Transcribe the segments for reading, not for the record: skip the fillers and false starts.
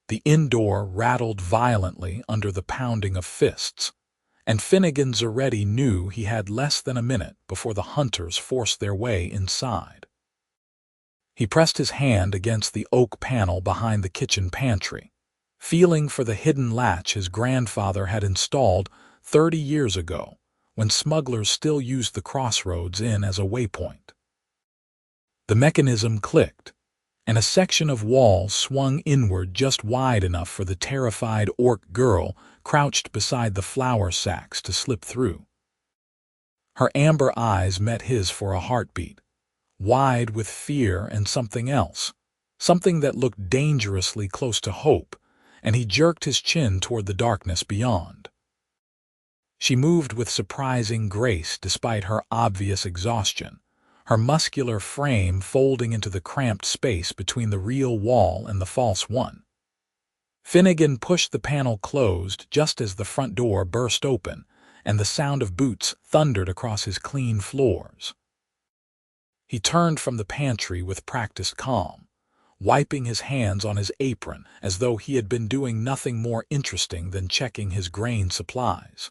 The inn door rattled violently under the pounding of fists, and Finnegan Zaretti knew he had less than a minute before the hunters forced their way inside. He pressed his hand against the oak panel behind the kitchen pantry, feeling for the hidden latch his grandfather had installed 30 years ago, when smugglers still used the Crossroads Inn as a waypoint. The mechanism clicked, and a section of wall swung inward just wide enough for the terrified orc girl crouched beside the flour sacks to slip through. Her amber eyes met his for a heartbeat, wide with fear and something else, something that looked dangerously close to hope, and he jerked his chin toward the darkness beyond. She moved with surprising grace despite her obvious exhaustion, her muscular frame folding into the cramped space between the real wall and the false one. Finnegan pushed the panel closed just as the front door burst open, and the sound of boots thundered across his clean floors. He turned from the pantry with practiced calm, wiping his hands on his apron as though he had been doing nothing more interesting than checking his grain supplies.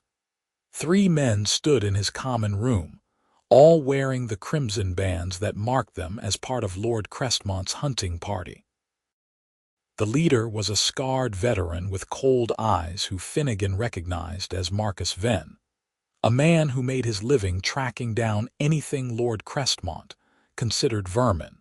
3 men stood in his common room, all wearing the crimson bands that marked them as part of Lord Crestmont's hunting party. The leader was a scarred veteran with cold eyes who Finnegan recognized as Marcus Venn, a man who made his living tracking down anything Lord Crestmont considered vermin.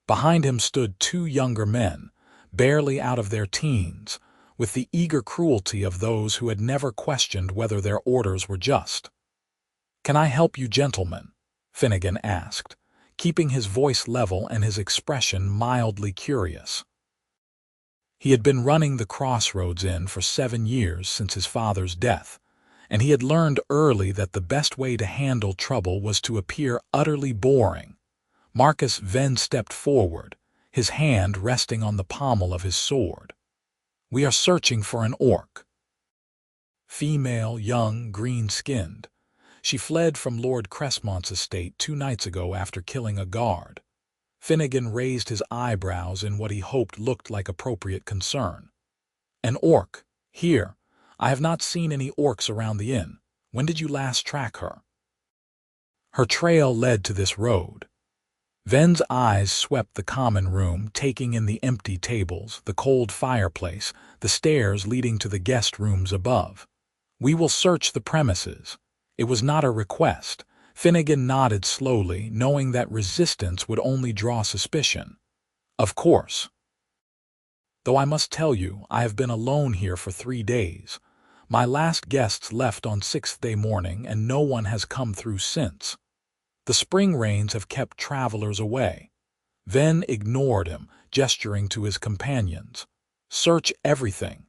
Behind him stood 2 younger men, barely out of their teens, with the eager cruelty of those who had never questioned whether their orders were just. "Can I help you, gentlemen?" Finnegan asked, keeping his voice level and his expression mildly curious. He had been running the Crossroads Inn for 7 years since his father's death, and he had learned early that the best way to handle trouble was to appear utterly boring. Marcus Venn stepped forward, his hand resting on the pommel of his sword. "We are searching for an orc." Female, young, green-skinned. She fled from Lord Crestmont's estate 2 nights ago after killing a guard. Finnegan raised his eyebrows in what he hoped looked like appropriate concern. "An orc? Here. I have not seen any orcs around the inn. When did you last track her?" "Her trail led to this road." Venn's eyes swept the common room, taking in the empty tables, the cold fireplace, the stairs leading to the guest rooms above. "We will search the premises." It was not a request. Finnegan nodded slowly, knowing that resistance would only draw suspicion. "Of course. Though I must tell you, I have been alone here for 3 days. My last guests left on 6th day morning, and no one has come through since. The spring rains have kept travelers away." Venn ignored him, gesturing to his companions. "Search everything.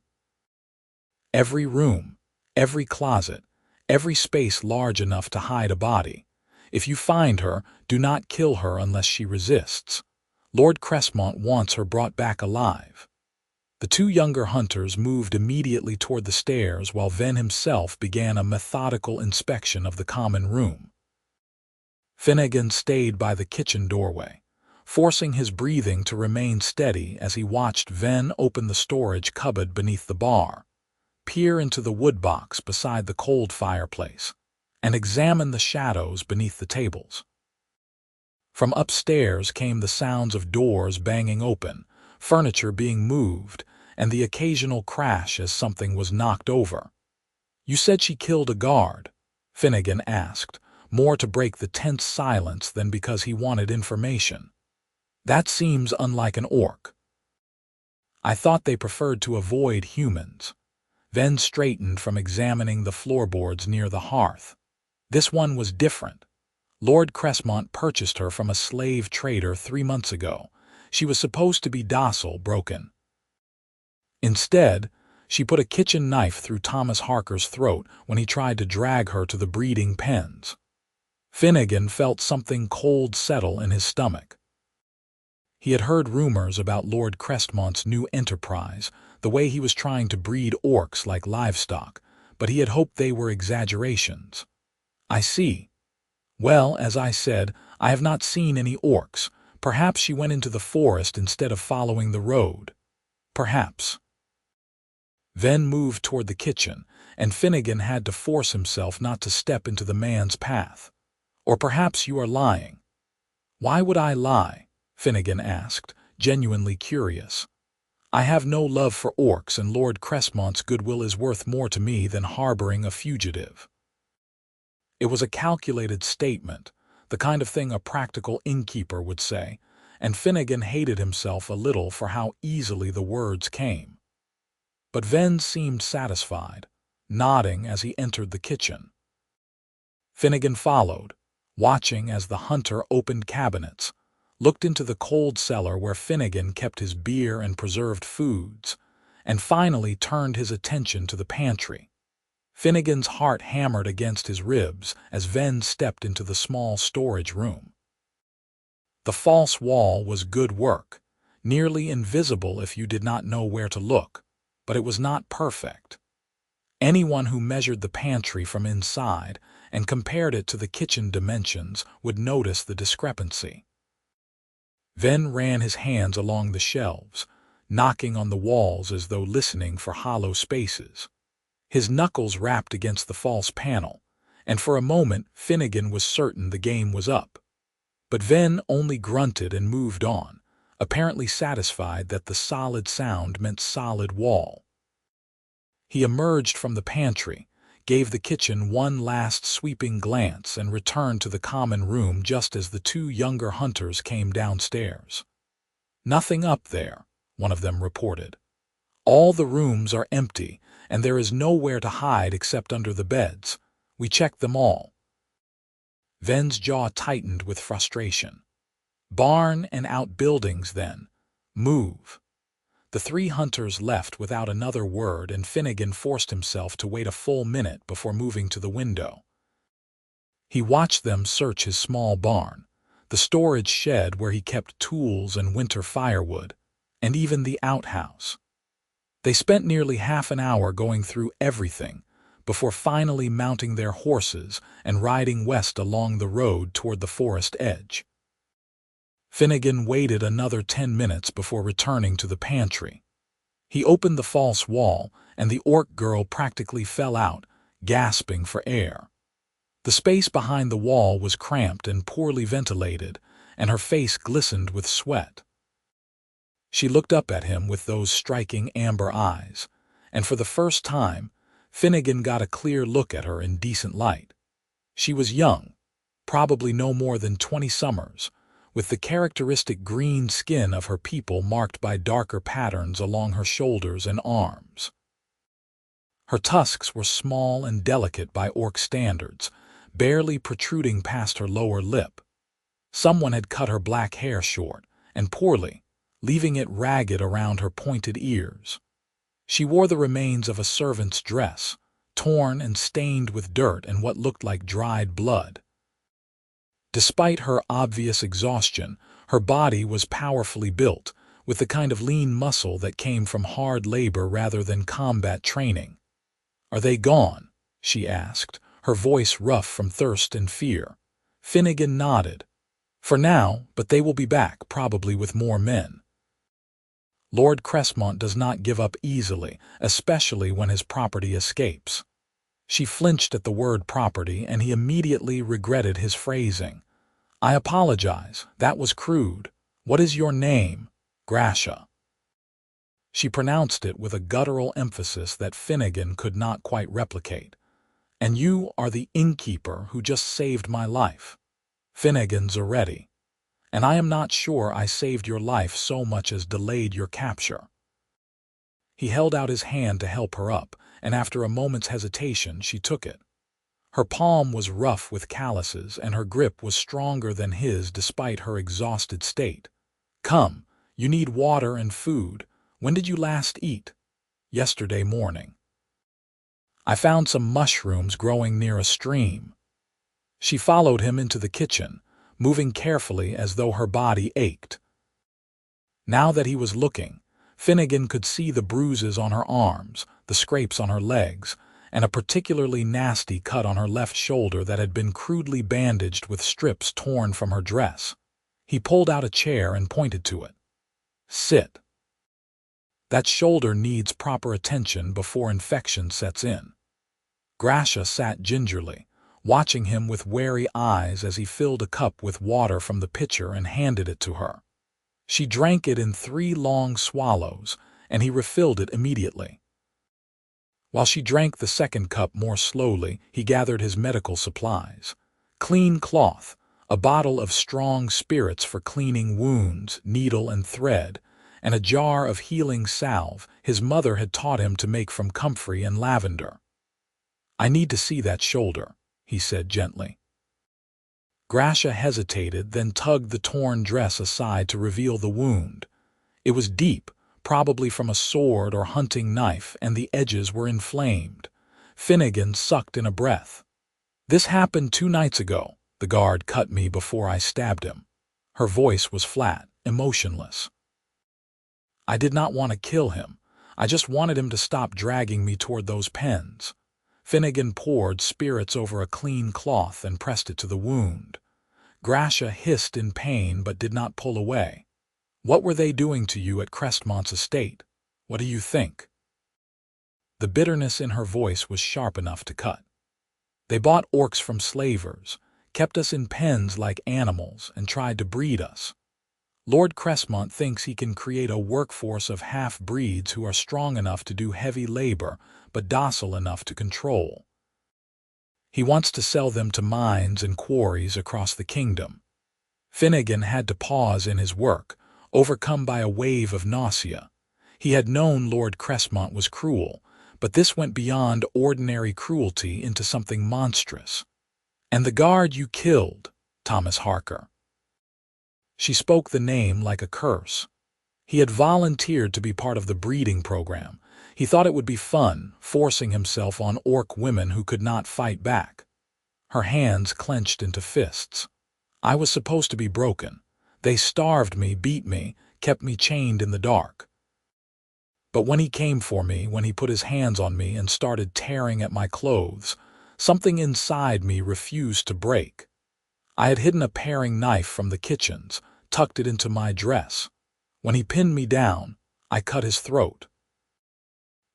Every room, every closet, every space large enough to hide a body. If you find her, do not kill her unless she resists. Lord Crestmont wants her brought back alive." The 2 younger hunters moved immediately toward the stairs while Venn himself began a methodical inspection of the common room. Finnegan stayed by the kitchen doorway, forcing his breathing to remain steady as he watched Venn open the storage cupboard beneath the bar, peer into the woodbox beside the cold fireplace, and examine the shadows beneath the tables. From upstairs came the sounds of doors banging open, furniture being moved, and the occasional crash as something was knocked over. "You said she killed a guard?" Finnegan asked, more to break the tense silence than because he wanted information. "That seems unlike an orc." "I thought they preferred to avoid humans." Venn straightened from examining the floorboards near the hearth. "This one was different. Lord Crestmont purchased her from a slave trader 3 months ago. She was supposed to be docile, broken. Instead, she put a kitchen knife through Thomas Harker's throat when he tried to drag her to the breeding pens." Finnegan felt something cold settle in his stomach. He had heard rumors about Lord Crestmont's new enterprise, the way he was trying to breed orcs like livestock, but he had hoped they were exaggerations. "I see. Well, as I said, I have not seen any orcs. Perhaps she went into the forest instead of following the road." Perhaps. Ven moved toward the kitchen, and Finnegan had to force himself not to step into the man's path. Or perhaps you are lying. Why would I lie? Finnegan asked, genuinely curious. I have no love for orcs, and Lord Cressmont's goodwill is worth more to me than harboring a fugitive. It was a calculated statement, the kind of thing a practical innkeeper would say, and Finnegan hated himself a little for how easily the words came. But Ven seemed satisfied, nodding as he entered the kitchen. Finnegan followed, watching as the hunter opened cabinets, looked into the cold cellar where Finnegan kept his beer and preserved foods, and finally turned his attention to the pantry. Finnegan's heart hammered against his ribs as Ven stepped into the small storage room. The false wall was good work, nearly invisible if you did not know where to look, but it was not perfect. Anyone who measured the pantry from inside and compared it to the kitchen dimensions would notice the discrepancy. Ven ran his hands along the shelves, knocking on the walls as though listening for hollow spaces. His knuckles rapped against the false panel, and for a moment Finnegan was certain the game was up. But Ven only grunted and moved on, apparently satisfied that the solid sound meant solid wall. He emerged from the pantry, gave the kitchen one last sweeping glance, and returned to the common room just as the two younger hunters came downstairs. "Nothing up there," one of them reported. "All the rooms are empty, and there is nowhere to hide except under the beds. We checked them all." Ven's jaw tightened with frustration. "Barn and outbuildings, then. Move." The three hunters left without another word, and Finnegan forced himself to wait a full minute before moving to the window. He watched them search his small barn, the storage shed where he kept tools and winter firewood, and even the outhouse. They spent nearly half an hour going through everything before finally mounting their horses and riding west along the road toward the forest edge. Finnegan waited another 10 minutes before returning to the pantry. He opened the false wall, and the orc girl practically fell out, gasping for air. The space behind the wall was cramped and poorly ventilated, and her face glistened with sweat. She looked up at him with those striking amber eyes, and for the first time, Finnegan got a clear look at her in decent light. She was young, probably no more than 20 summers, with the characteristic green skin of her people marked by darker patterns along her shoulders and arms. Her tusks were small and delicate by orc standards, barely protruding past her lower lip. Someone had cut her black hair short, and poorly, leaving it ragged around her pointed ears. She wore the remains of a servant's dress, torn and stained with dirt and what looked like dried blood. Despite her obvious exhaustion, her body was powerfully built, with the kind of lean muscle that came from hard labor rather than combat training. "Are they gone?" she asked, her voice rough from thirst and fear. Finnegan nodded. "For now, but they will be back, probably with more men." Lord Cressmont does not give up easily, especially when his property escapes. She flinched at the word property, and he immediately regretted his phrasing. "I apologize, that was crude. What is your name?" "Gracia." She pronounced it with a guttural emphasis that Finnegan could not quite replicate. "And you are the innkeeper who just saved my life." "Finnegan Zaretti. And I am not sure I saved your life so much as delayed your capture." He held out his hand to help her up, and after a moment's hesitation she took it. Her palm was rough with calluses, and her grip was stronger than his despite her exhausted state. "Come, you need water and food. When did you last eat?" "Yesterday morning." "I found some mushrooms growing near a stream." She followed him into the kitchen, moving carefully as though her body ached. Now that he was looking, Finnegan could see the bruises on her arms, the scrapes on her legs, and a particularly nasty cut on her left shoulder that had been crudely bandaged with strips torn from her dress. He pulled out a chair and pointed to it. "Sit." That shoulder needs proper attention before infection sets in." Gracia sat gingerly, watching him with wary eyes as he filled a cup with water from the pitcher and handed it to her. She drank it in 3 long swallows, and he refilled it immediately. While she drank the second cup more slowly, he gathered his medical supplies. Clean cloth, a bottle of strong spirits for cleaning wounds, needle and thread, and a jar of healing salve his mother had taught him to make from comfrey and lavender. "I need to see that shoulder," he said gently. Gracia hesitated, then tugged the torn dress aside to reveal the wound. It was deep, probably from a sword or hunting knife, and the edges were inflamed. Finnegan sucked in a breath. "This happened 2 nights ago. The guard cut me before I stabbed him." Her voice was flat, emotionless. "I did not want to kill him. I just wanted him to stop dragging me toward those pens." Finnegan poured spirits over a clean cloth and pressed it to the wound. Gracia hissed in pain but did not pull away. "What were they doing to you at Crestmont's estate? What do you think?" The bitterness in her voice was sharp enough to cut. "They bought orcs from slavers, kept us in pens like animals, and tried to breed us. Lord Crestmont thinks he can create a workforce of half-breeds who are strong enough to do heavy labor but docile enough to control. He wants to sell them to mines and quarries across the kingdom." Finnegan had to pause in his work, overcome by a wave of nausea. He had known Lord Crestmont was cruel, but this went beyond ordinary cruelty into something monstrous. "And the guard you killed, Thomas Harker." She spoke the name like a curse. He had volunteered to be part of the breeding program. He thought it would be fun, forcing himself on orc women who could not fight back. Her hands clenched into fists. "I was supposed to be broken. They starved me, beat me, kept me chained in the dark. But when he came for me, when he put his hands on me and started tearing at my clothes, something inside me refused to break. I had hidden a paring knife from the kitchens, tucked it into my dress. When he pinned me down, I cut his throat."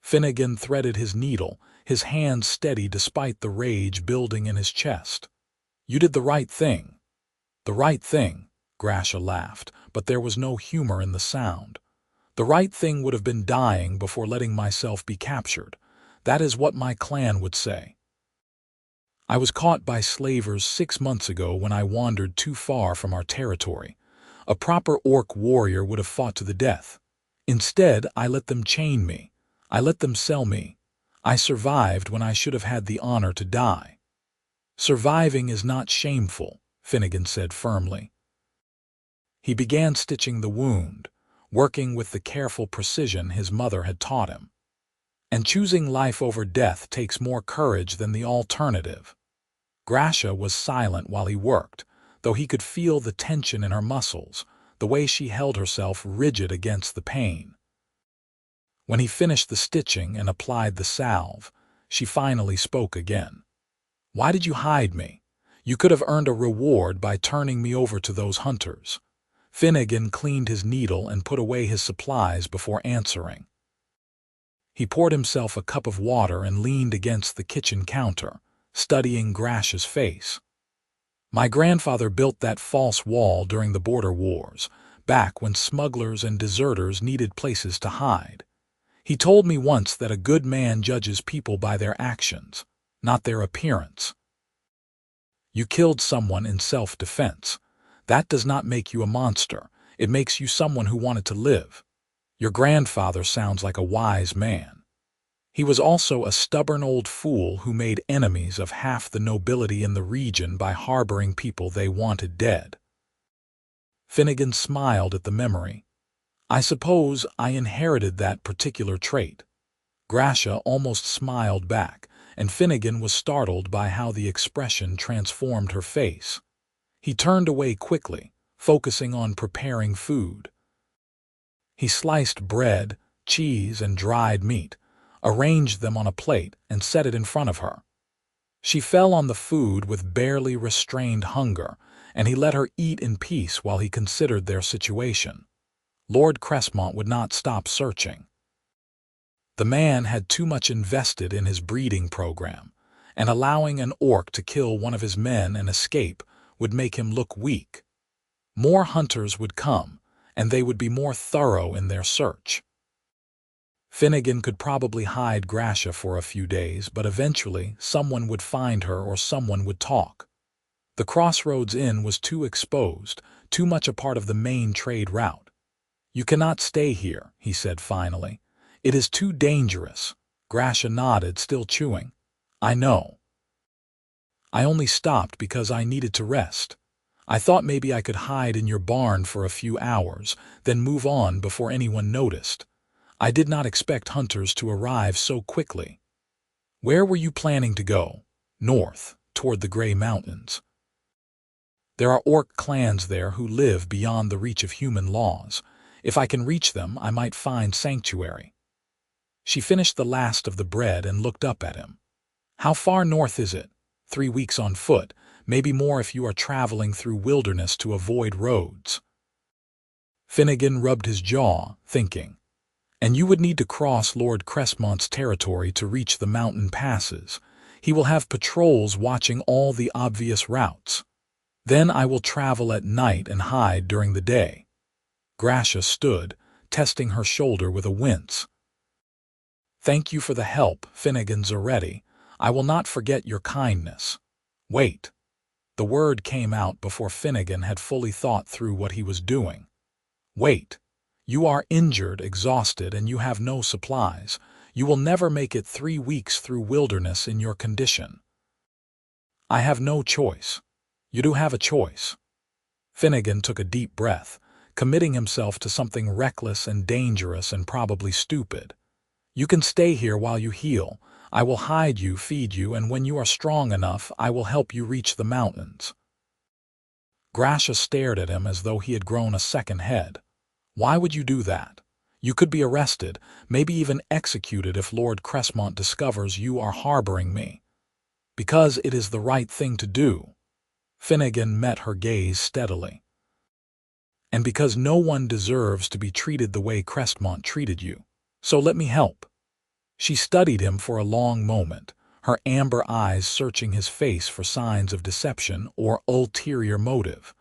Finnegan threaded his needle, his hand steady despite the rage building in his chest. "You did the right thing." "The right thing," Gracia laughed, but there was no humor in the sound. "The right thing would have been dying before letting myself be captured. That is what my clan would say. I was caught by slavers 6 months ago when I wandered too far from our territory. A proper orc warrior would have fought to the death. Instead, I let them chain me. I let them sell me. I survived when I should have had the honor to die." "Surviving is not shameful," Finnegan said firmly. He began stitching the wound, working with the careful precision his mother had taught him. "And choosing life over death takes more courage than the alternative." Gracia was silent while he worked, though he could feel the tension in her muscles, the way she held herself rigid against the pain. When he finished the stitching and applied the salve, she finally spoke again. "Why did you hide me? You could have earned a reward by turning me over to those hunters." Finnegan cleaned his needle and put away his supplies before answering. He poured himself a cup of water and leaned against the kitchen counter, studying Gracia's face. "My grandfather built that false wall during the border wars, back when smugglers and deserters needed places to hide. He told me once that a good man judges people by their actions, not their appearance. You killed someone in self-defense. That does not make you a monster. It makes you someone who wanted to live. Your grandfather sounds like a wise man. He was also a stubborn old fool who made enemies of half the nobility in the region by harboring people they wanted dead." Finnegan smiled at the memory. "I suppose I inherited that particular trait." Gracia almost smiled back, and Finnegan was startled by how the expression transformed her face. He turned away quickly, focusing on preparing food. He sliced bread, cheese, and dried meat, arranged them on a plate, and set it in front of her. She fell on the food with barely restrained hunger, and he let her eat in peace while he considered their situation. Lord Crestmont would not stop searching. The man had too much invested in his breeding program, and allowing an orc to kill one of his men and escape would make him look weak. More hunters would come, and they would be more thorough in their search. Finnegan could probably hide Gracia for a few days, but eventually someone would find her or someone would talk. The Crossroads Inn was too exposed, too much a part of the main trade route. "You cannot stay here," he said finally. "It is too dangerous." Gracia nodded, still chewing. "I know. I only stopped because I needed to rest. I thought maybe I could hide in your barn for a few hours, then move on before anyone noticed. I did not expect hunters to arrive so quickly." "Where were you planning to go?" "North, toward the Gray Mountains. There are orc clans there who live beyond the reach of human laws. If I can reach them, I might find sanctuary." She finished the last of the bread and looked up at him. "How far north is it?" 3 weeks on foot, maybe more if you are traveling through wilderness to avoid roads." Finnegan rubbed his jaw, thinking. "And you would need to cross Lord Crestmont's territory to reach the mountain passes. He will have patrols watching all the obvious routes. Then I will travel at night and hide during the day." Gracia stood, testing her shoulder with a wince. "Thank you for the help, Finnegan Zaretti. I will not forget your kindness." "Wait." The word came out before Finnegan had fully thought through what he was doing. "Wait. You are injured, exhausted, and you have no supplies. You will never make it 3 weeks through wilderness in your condition." "I have no choice." "You do have a choice." Finnegan took a deep breath, committing himself to something reckless and dangerous and probably stupid. "You can stay here while you heal. I will hide you, feed you, and when you are strong enough, I will help you reach the mountains." Gracia stared at him as though he had grown a second head. "Why would you do that? You could be arrested, maybe even executed if Lord Crestmont discovers you are harboring me." "Because it is the right thing to do." Finnegan met her gaze steadily. "And because no one deserves to be treated the way Crestmont treated you. So let me help." She studied him for a long moment, her amber eyes searching his face for signs of deception or ulterior motive.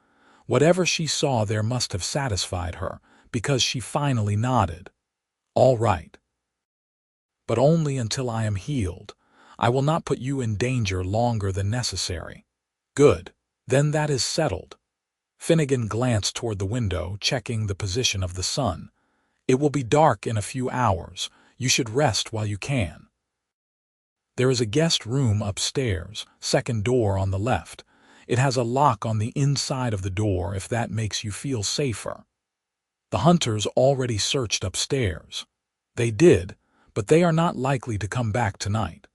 Whatever she saw there must have satisfied her, because she finally nodded. "All right. But only until I am healed. I will not put you in danger longer than necessary." "Good. Then that is settled." Finnegan glanced toward the window, checking the position of the sun. "It will be dark in a few hours. You should rest while you can. There is a guest room upstairs, second door on the left. It has a lock on the inside of the door if that makes you feel safer." The hunters already searched upstairs. "They did, but they are not likely to come back tonight.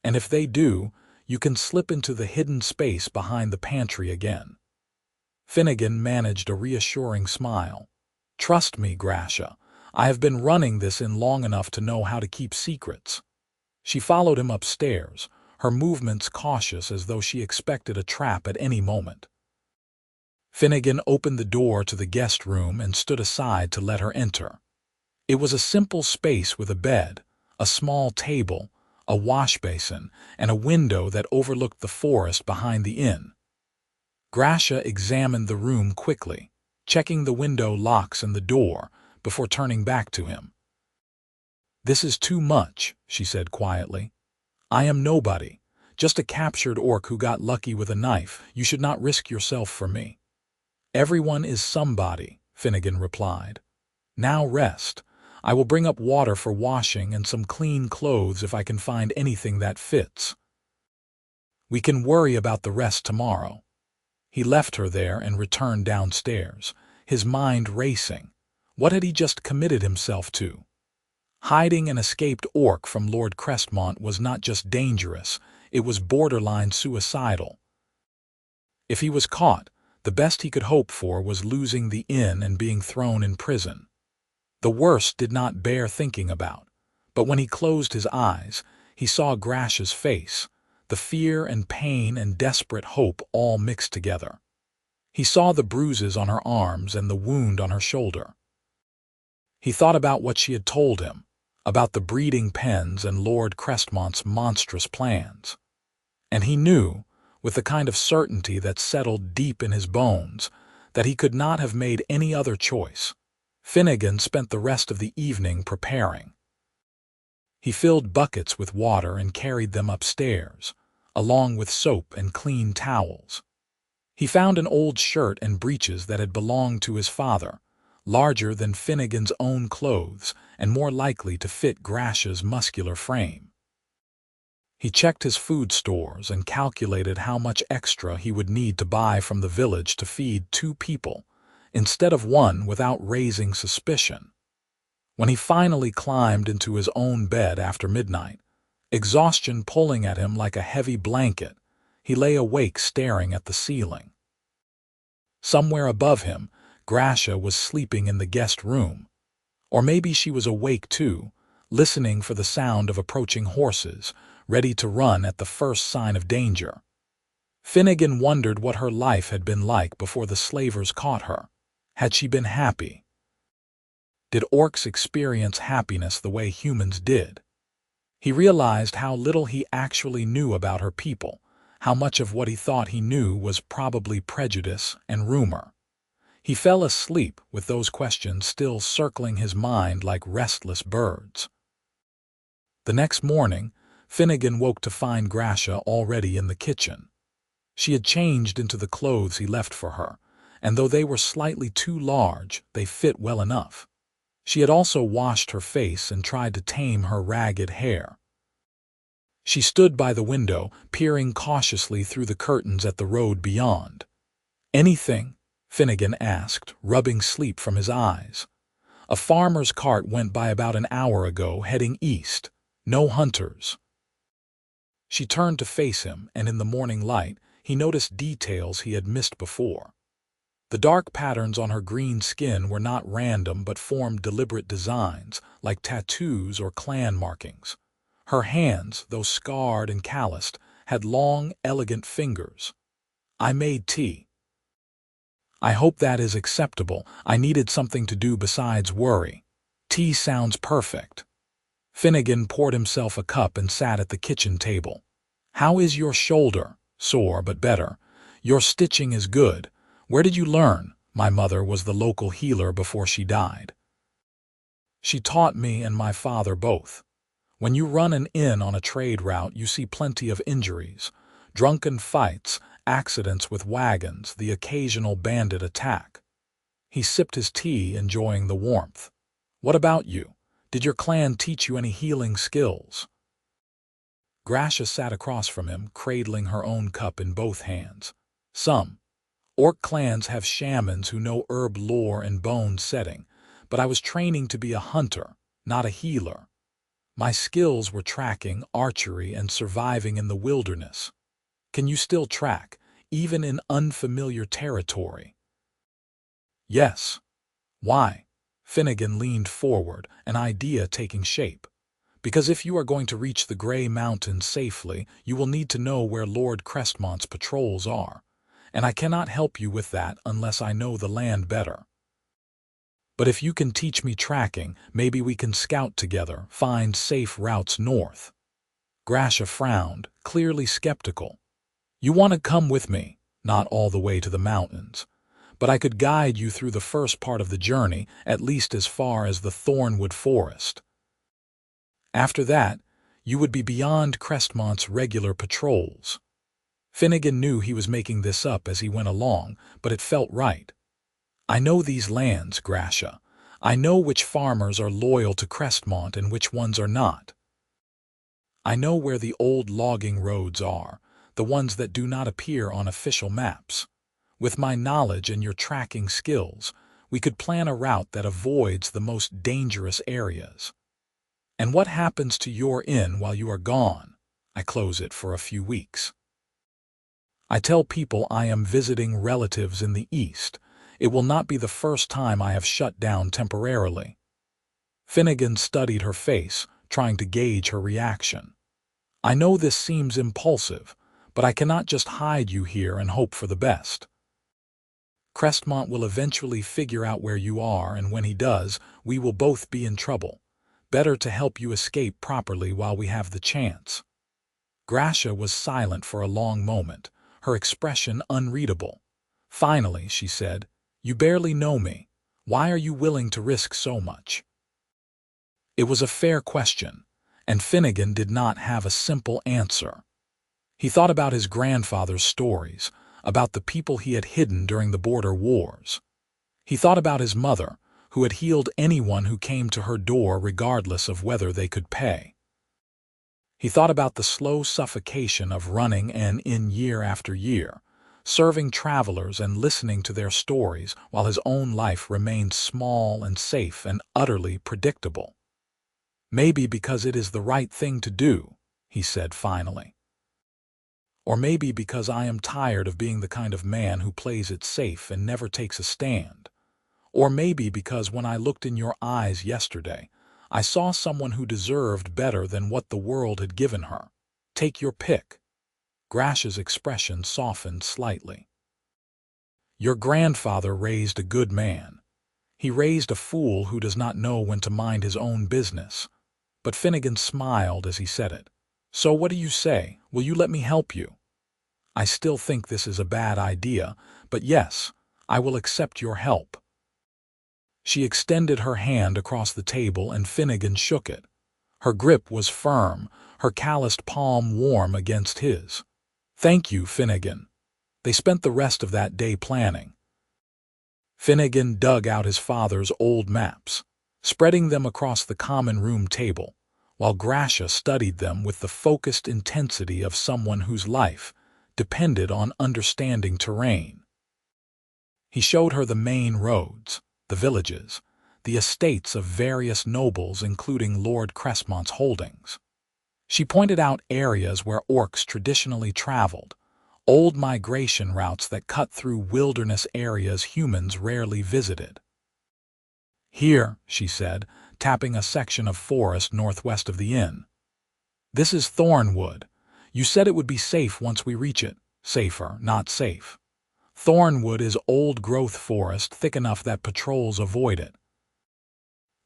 And if they do, you can slip into the hidden space behind the pantry again." Finnegan managed a reassuring smile. "Trust me, Gracia. I have been running this inn long enough to know how to keep secrets." She followed him upstairs, her movements cautious as though she expected a trap at any moment. Finnegan opened the door to the guest room and stood aside to let her enter. It was a simple space with a bed, a small table, a wash basin, and a window that overlooked the forest behind the inn. Gracia examined the room quickly, checking the window locks and the door, before turning back to him. "This is too much," she said quietly. "I am nobody, just a captured orc who got lucky with a knife. You should not risk yourself for me." "Everyone is somebody," Finnegan replied. "Now rest. I will bring up water for washing and some clean clothes if I can find anything that fits. We can worry about the rest tomorrow." He left her there and returned downstairs, his mind racing. What had he just committed himself to? Hiding an escaped orc from Lord Crestmont was not just dangerous, it was borderline suicidal. If he was caught, the best he could hope for was losing the inn and being thrown in prison. The worst did not bear thinking about, but when he closed his eyes, he saw Gracia's face, the fear and pain and desperate hope all mixed together. He saw the bruises on her arms and the wound on her shoulder. He thought about what she had told him. about the breeding pens and Lord Crestmont's monstrous plans. And he knew, with the kind of certainty that settled deep in his bones, that he could not have made any other choice. Finnegan spent the rest of the evening preparing. He filled buckets with water and carried them upstairs, along with soap and clean towels. He found an old shirt and breeches that had belonged to his father, larger than Finnegan's own clothes and more likely to fit Grasha's muscular frame. He checked his food stores and calculated how much extra he would need to buy from the village to feed 2 people, instead of 1, without raising suspicion. When he finally climbed into his own bed after midnight, exhaustion pulling at him like a heavy blanket, he lay awake staring at the ceiling. Somewhere above him, Grasha was sleeping in the guest room. Or maybe she was awake too, listening for the sound of approaching horses, ready to run at the first sign of danger. Finnegan wondered what her life had been like before the slavers caught her. Had she been happy? Did orcs experience happiness the way humans did? He realized how little he actually knew about her people, how much of what he thought he knew was probably prejudice and rumor. He fell asleep with those questions still circling his mind like restless birds. The next morning, Finnegan woke to find Grasha already in the kitchen. She had changed into the clothes he left for her, and though they were slightly too large, they fit well enough. She had also washed her face and tried to tame her ragged hair. She stood by the window, peering cautiously through the curtains at the road beyond. "Anything?" Finnegan asked, rubbing sleep from his eyes. "A farmer's cart went by about an hour ago, heading east. No hunters." She turned to face him, and in the morning light, he noticed details he had missed before. The dark patterns on her green skin were not random but formed deliberate designs, like tattoos or clan markings. Her hands, though scarred and calloused, had long, elegant fingers. "I made tea." "I hope that is acceptable. I needed something to do besides worry." "Tea sounds perfect." Finnegan poured himself a cup and sat at the kitchen table. "How is your shoulder?" "Sore, but better." "Your stitching is good. Where did you learn?" "My mother was the local healer before she died. She taught me and my father both. When you run an inn on a trade route, you see plenty of injuries. Drunken fights, accidents with wagons, the occasional bandit attack." He sipped his tea, enjoying the warmth. "What about you? Did your clan teach you any healing skills?" Grasha sat across from him, cradling her own cup in both hands. "Some. Orc clans have shamans who know herb lore and bone setting, but I was training to be a hunter, not a healer. My skills were tracking, archery, and surviving in the wilderness." "Can you still track, even in unfamiliar territory?" "Yes." "Why?" Finnegan leaned forward, an idea taking shape. "Because if you are going to reach the Grey Mountains safely, you will need to know where Lord Crestmont's patrols are, and I cannot help you with that unless I know the land better. But if you can teach me tracking, maybe we can scout together, find safe routes north." Grasha frowned, clearly skeptical. "You want to come with me?" "Not all the way to the mountains. But I could guide you through the first part of the journey, at least as far as the Thornwood Forest. After that, you would be beyond Crestmont's regular patrols." Finnegan knew he was making this up as he went along, but it felt right. "I know these lands, Grasha. I know which farmers are loyal to Crestmont and which ones are not. I know where the old logging roads are, the ones that do not appear on official maps. With my knowledge and your tracking skills, we could plan a route that avoids the most dangerous areas. And what happens to your inn while you are gone?" "I close it for a few weeks. I tell people I am visiting relatives in the East. It will not be the first time I have shut down temporarily." Finnegan studied her face, trying to gauge her reaction. "I know this seems impulsive, but I cannot just hide you here and hope for the best. Crestmont will eventually figure out where you are, and when he does, we will both be in trouble. Better to help you escape properly while we have the chance." Gracia was silent for a long moment, her expression unreadable. Finally, she said, "You barely know me. Why are you willing to risk so much?" It was a fair question, and Finnegan did not have a simple answer. He thought about his grandfather's stories, about the people he had hidden during the border wars. He thought about his mother, who had healed anyone who came to her door regardless of whether they could pay. He thought about the slow suffocation of running an inn year after year, serving travelers and listening to their stories while his own life remained small and safe and utterly predictable. "Maybe because it is the right thing to do," he said finally. "Or maybe because I am tired of being the kind of man who plays it safe and never takes a stand. Or maybe because when I looked in your eyes yesterday, I saw someone who deserved better than what the world had given her. Take your pick." Gracia's expression softened slightly. "Your grandfather raised a good man. He raised a fool who does not know when to mind his own business." But Finnegan smiled as he said it. "So what do you say? Will you let me help you?" "I still think this is a bad idea, but yes, I will accept your help." She extended her hand across the table and Finnegan shook it. Her grip was firm, her calloused palm warm against his. "Thank you, Finnegan." They spent the rest of that day planning. Finnegan dug out his father's old maps, spreading them across the common room table, while Gracia studied them with the focused intensity of someone whose life depended on understanding terrain. He showed her the main roads, the villages, the estates of various nobles including Lord Crestmont's holdings. She pointed out areas where orcs traditionally traveled, old migration routes that cut through wilderness areas humans rarely visited. "Here," she said, tapping a section of forest northwest of the inn. "This is Thornwood. You said it would be safe once we reach it. Safer, not safe. Thornwood is old-growth forest thick enough that patrols avoid it.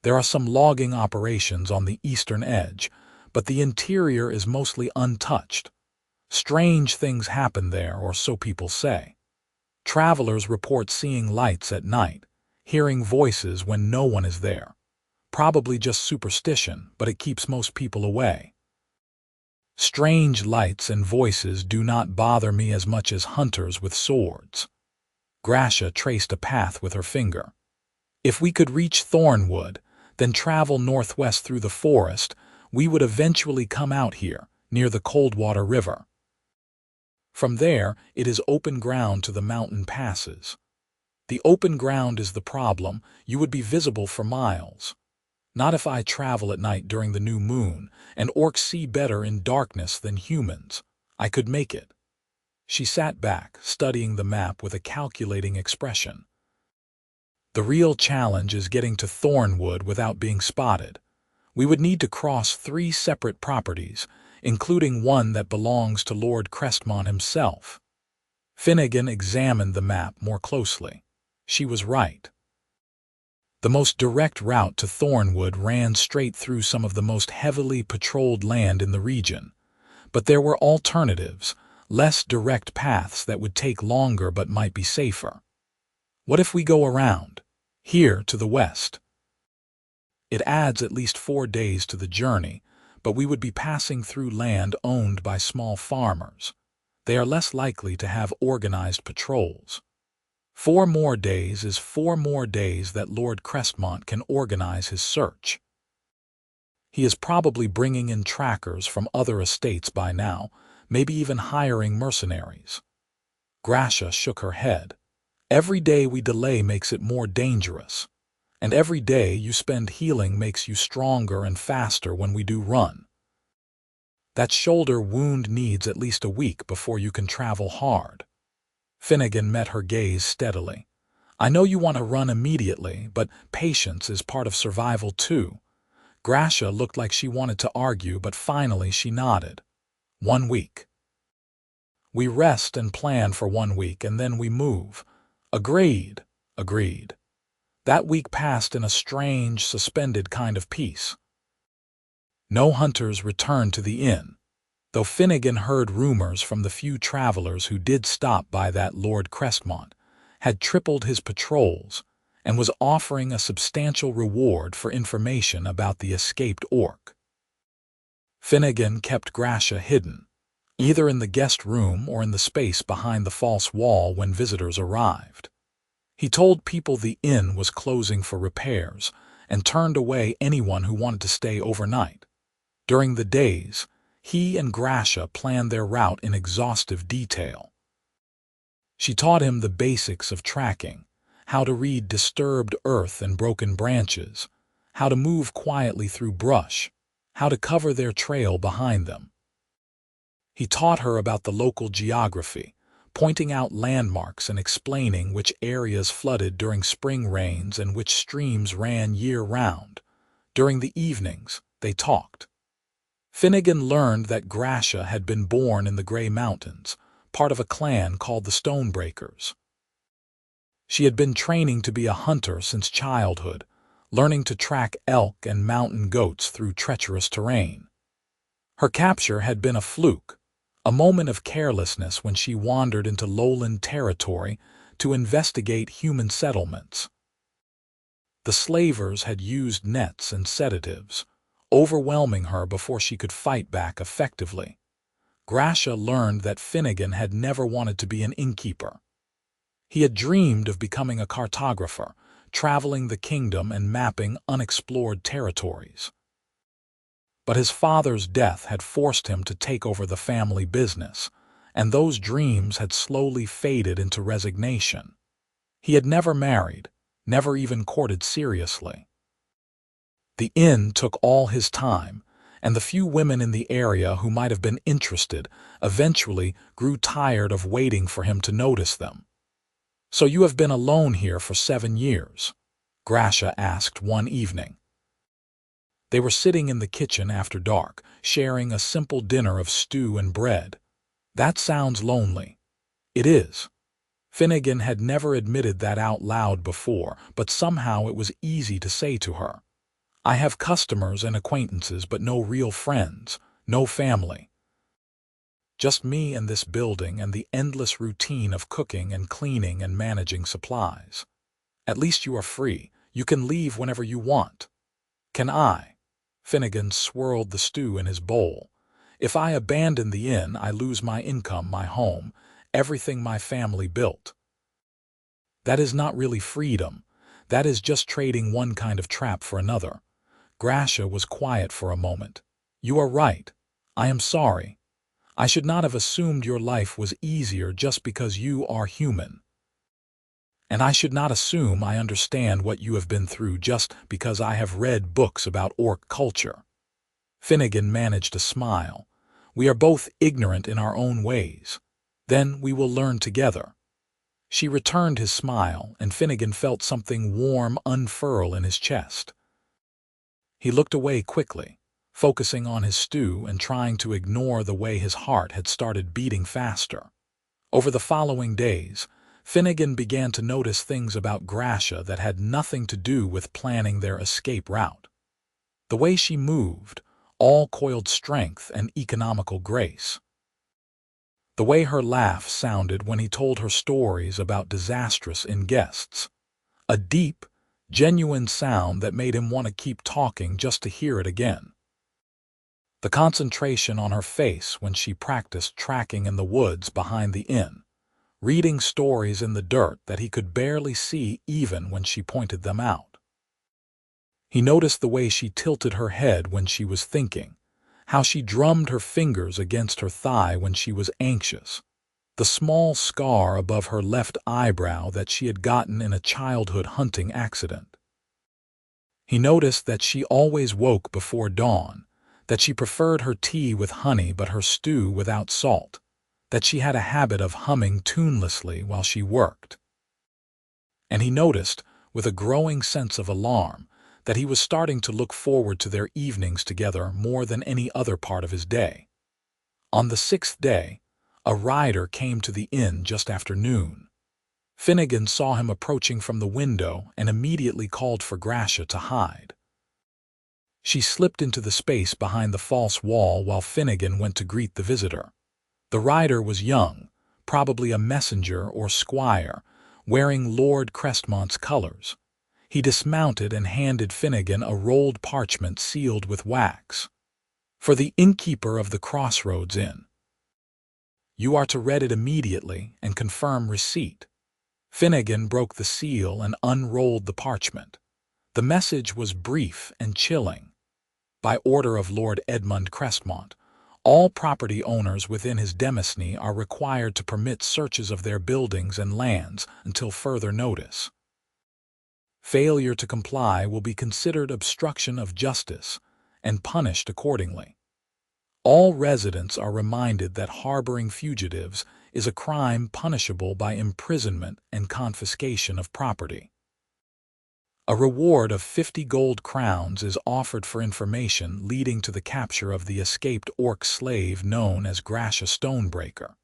There are some logging operations on the eastern edge, but the interior is mostly untouched. Strange things happen there, or so people say. Travelers report seeing lights at night, hearing voices when no one is there. Probably just superstition, but it keeps most people away. Strange lights and voices do not bother me as much as hunters with swords." Gracia traced a path with her finger. "If we could reach Thornwood, then travel northwest through the forest, we would eventually come out here, near the Coldwater River. From there, it is open ground to the mountain passes. The open ground is the problem. You would be visible for miles. Not if I travel at night during the new moon, and orcs see better in darkness than humans. I could make it." She sat back, studying the map with a calculating expression. "The real challenge is getting to Thornwood without being spotted. We would need to cross 3 separate properties, including one that belongs to Lord Crestmont himself." Finnegan examined the map more closely. She was right. The most direct route to Thornwood ran straight through some of the most heavily patrolled land in the region. But there were alternatives, less direct paths that would take longer but might be safer. "What if we go around? Here to the west?" "It adds at least 4 days to the journey, but we would be passing through land owned by small farmers. They are less likely to have organized patrols. 4 more days is 4 more days that Lord Crestmont can organize his search. He is probably bringing in trackers from other estates by now, maybe even hiring mercenaries." Gracia shook her head. "Every day we delay makes it more dangerous. And every day you spend healing makes you stronger and faster when we do run. That shoulder wound needs at least a week before you can travel hard." Finnegan met her gaze steadily. "I know you want to run immediately, but patience is part of survival too." Gracia looked like she wanted to argue, but finally she nodded. 1 week. "We rest and plan for 1 week, and then we move." "Agreed." That week passed in a strange, suspended kind of peace. No hunters returned to the inn, though Finnegan heard rumors from the few travelers who did stop by that Lord Crestmont had tripled his patrols and was offering a substantial reward for information about the escaped orc. Finnegan kept Gracia hidden, either in the guest room or in the space behind the false wall when visitors arrived. He told people the inn was closing for repairs and turned away anyone who wanted to stay overnight. During the days, he and Gracia planned their route in exhaustive detail. She taught him the basics of tracking, how to read disturbed earth and broken branches, how to move quietly through brush, how to cover their trail behind them. He taught her about the local geography, pointing out landmarks and explaining which areas flooded during spring rains and which streams ran year-round. During the evenings, they talked. Finnegan learned that Gracia had been born in the Grey Mountains, part of a clan called the Stonebreakers. She had been training to be a hunter since childhood, learning to track elk and mountain goats through treacherous terrain. Her capture had been a fluke, a moment of carelessness when she wandered into lowland territory to investigate human settlements. The slavers had used nets and sedatives, overwhelming her before she could fight back effectively. Gracia learned that Finnegan had never wanted to be an innkeeper. He had dreamed of becoming a cartographer, traveling the kingdom and mapping unexplored territories. But his father's death had forced him to take over the family business, and those dreams had slowly faded into resignation. He had never married, never even courted seriously. The inn took all his time, and the few women in the area who might have been interested eventually grew tired of waiting for him to notice them. "So you have been alone here for 7 years?" Gracia asked one evening. They were sitting in the kitchen after dark, sharing a simple dinner of stew and bread. "That sounds lonely." "It is." Finnegan had never admitted that out loud before, but somehow it was easy to say to her. "I have customers and acquaintances, but no real friends, no family. Just me and this building and the endless routine of cooking and cleaning and managing supplies. At least you are free. You can leave whenever you want." "Can I?" Finnegan swirled the stew in his bowl. "If I abandon the inn, I lose my income, my home, everything my family built." "That is not really freedom. That is just trading one kind of trap for another." Gracia was quiet for a moment. "You are right. I am sorry. I should not have assumed your life was easier just because you are human. And I should not assume I understand what you have been through just because I have read books about orc culture." Finnegan managed a smile. "We are both ignorant in our own ways. Then we will learn together." She returned his smile, and Finnegan felt something warm unfurl in his chest. He looked away quickly, focusing on his stew and trying to ignore the way his heart had started beating faster. Over the following days, Finnegan began to notice things about Gracia that had nothing to do with planning their escape route. The way she moved, all coiled strength and economical grace. The way her laugh sounded when he told her stories about disastrous guests. A deep, genuine sound that made him want to keep talking just to hear it again. The concentration on her face when she practiced tracking in the woods behind the inn, reading stories in the dirt that he could barely see even when she pointed them out. He noticed the way she tilted her head when she was thinking, how she drummed her fingers against her thigh when she was anxious, the small scar above her left eyebrow that she had gotten in a childhood hunting accident. He noticed that she always woke before dawn, that she preferred her tea with honey but her stew without salt, that she had a habit of humming tunelessly while she worked. And he noticed, with a growing sense of alarm, that he was starting to look forward to their evenings together more than any other part of his day. On the 6th day, a rider came to the inn just after noon. Finnegan saw him approaching from the window and immediately called for Gracia to hide. She slipped into the space behind the false wall while Finnegan went to greet the visitor. The rider was young, probably a messenger or squire, wearing Lord Crestmont's colors. He dismounted and handed Finnegan a rolled parchment sealed with wax. "For the innkeeper of the Crossroads Inn. You are to read it immediately and confirm receipt." Finnegan broke the seal and unrolled the parchment. The message was brief and chilling. By order of Lord Edmund Crestmont, all property owners within his demesne are required to permit searches of their buildings and lands until further notice. Failure to comply will be considered obstruction of justice and punished accordingly. All residents are reminded that harboring fugitives is a crime punishable by imprisonment and confiscation of property. A reward of 50 gold crowns is offered for information leading to the capture of the escaped orc slave known as Gracia Stonebreaker.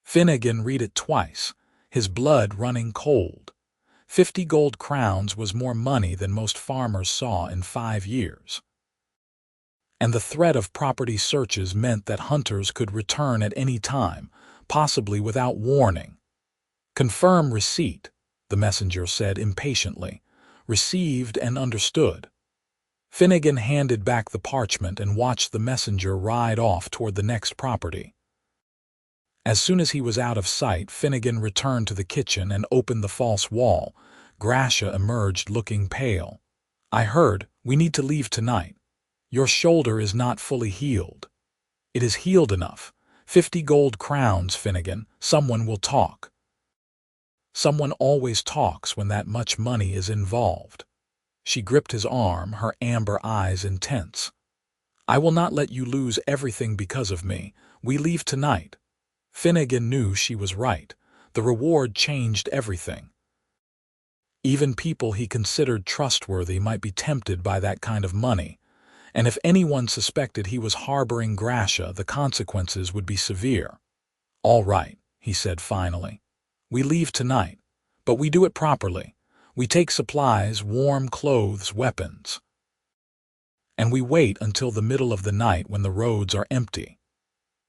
Finnegan read it twice, his blood running cold. 50 gold crowns was more money than most farmers saw in 5 years. And the threat of property searches meant that hunters could return at any time, possibly without warning. "Confirm receipt," the messenger said impatiently. "Received and understood." Finnegan handed back the parchment and watched the messenger ride off toward the next property. As soon as he was out of sight, Finnegan returned to the kitchen and opened the false wall. Gracia emerged looking pale. "I heard, we need to leave tonight. Your shoulder is not fully healed." "It is healed enough. 50 gold crowns, Finnegan. Someone will talk." "Someone always talks when that much money is involved." She gripped his arm, her amber eyes intense. "I will not let you lose everything because of me. We leave tonight." Finnegan knew she was right. The reward changed everything. Even people he considered trustworthy might be tempted by that kind of money, and if anyone suspected he was harboring Gracia, the consequences would be severe. "All right," he said finally. "We leave tonight, but we do it properly. We take supplies, warm clothes, weapons. And we wait until the middle of the night when the roads are empty."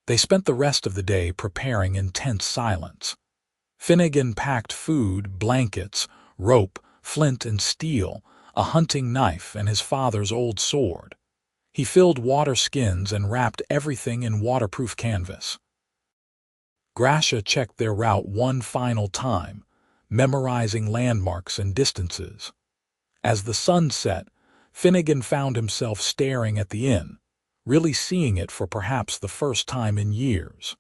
They spent the rest of the day preparing in tense silence. Finnegan packed food, blankets, rope, flint and steel, a hunting knife, and his father's old sword. He filled water skins and wrapped everything in waterproof canvas. Gracia checked their route one final time, memorizing landmarks and distances. As the sun set, Finnegan found himself staring at the inn, really seeing it for perhaps the first time in years.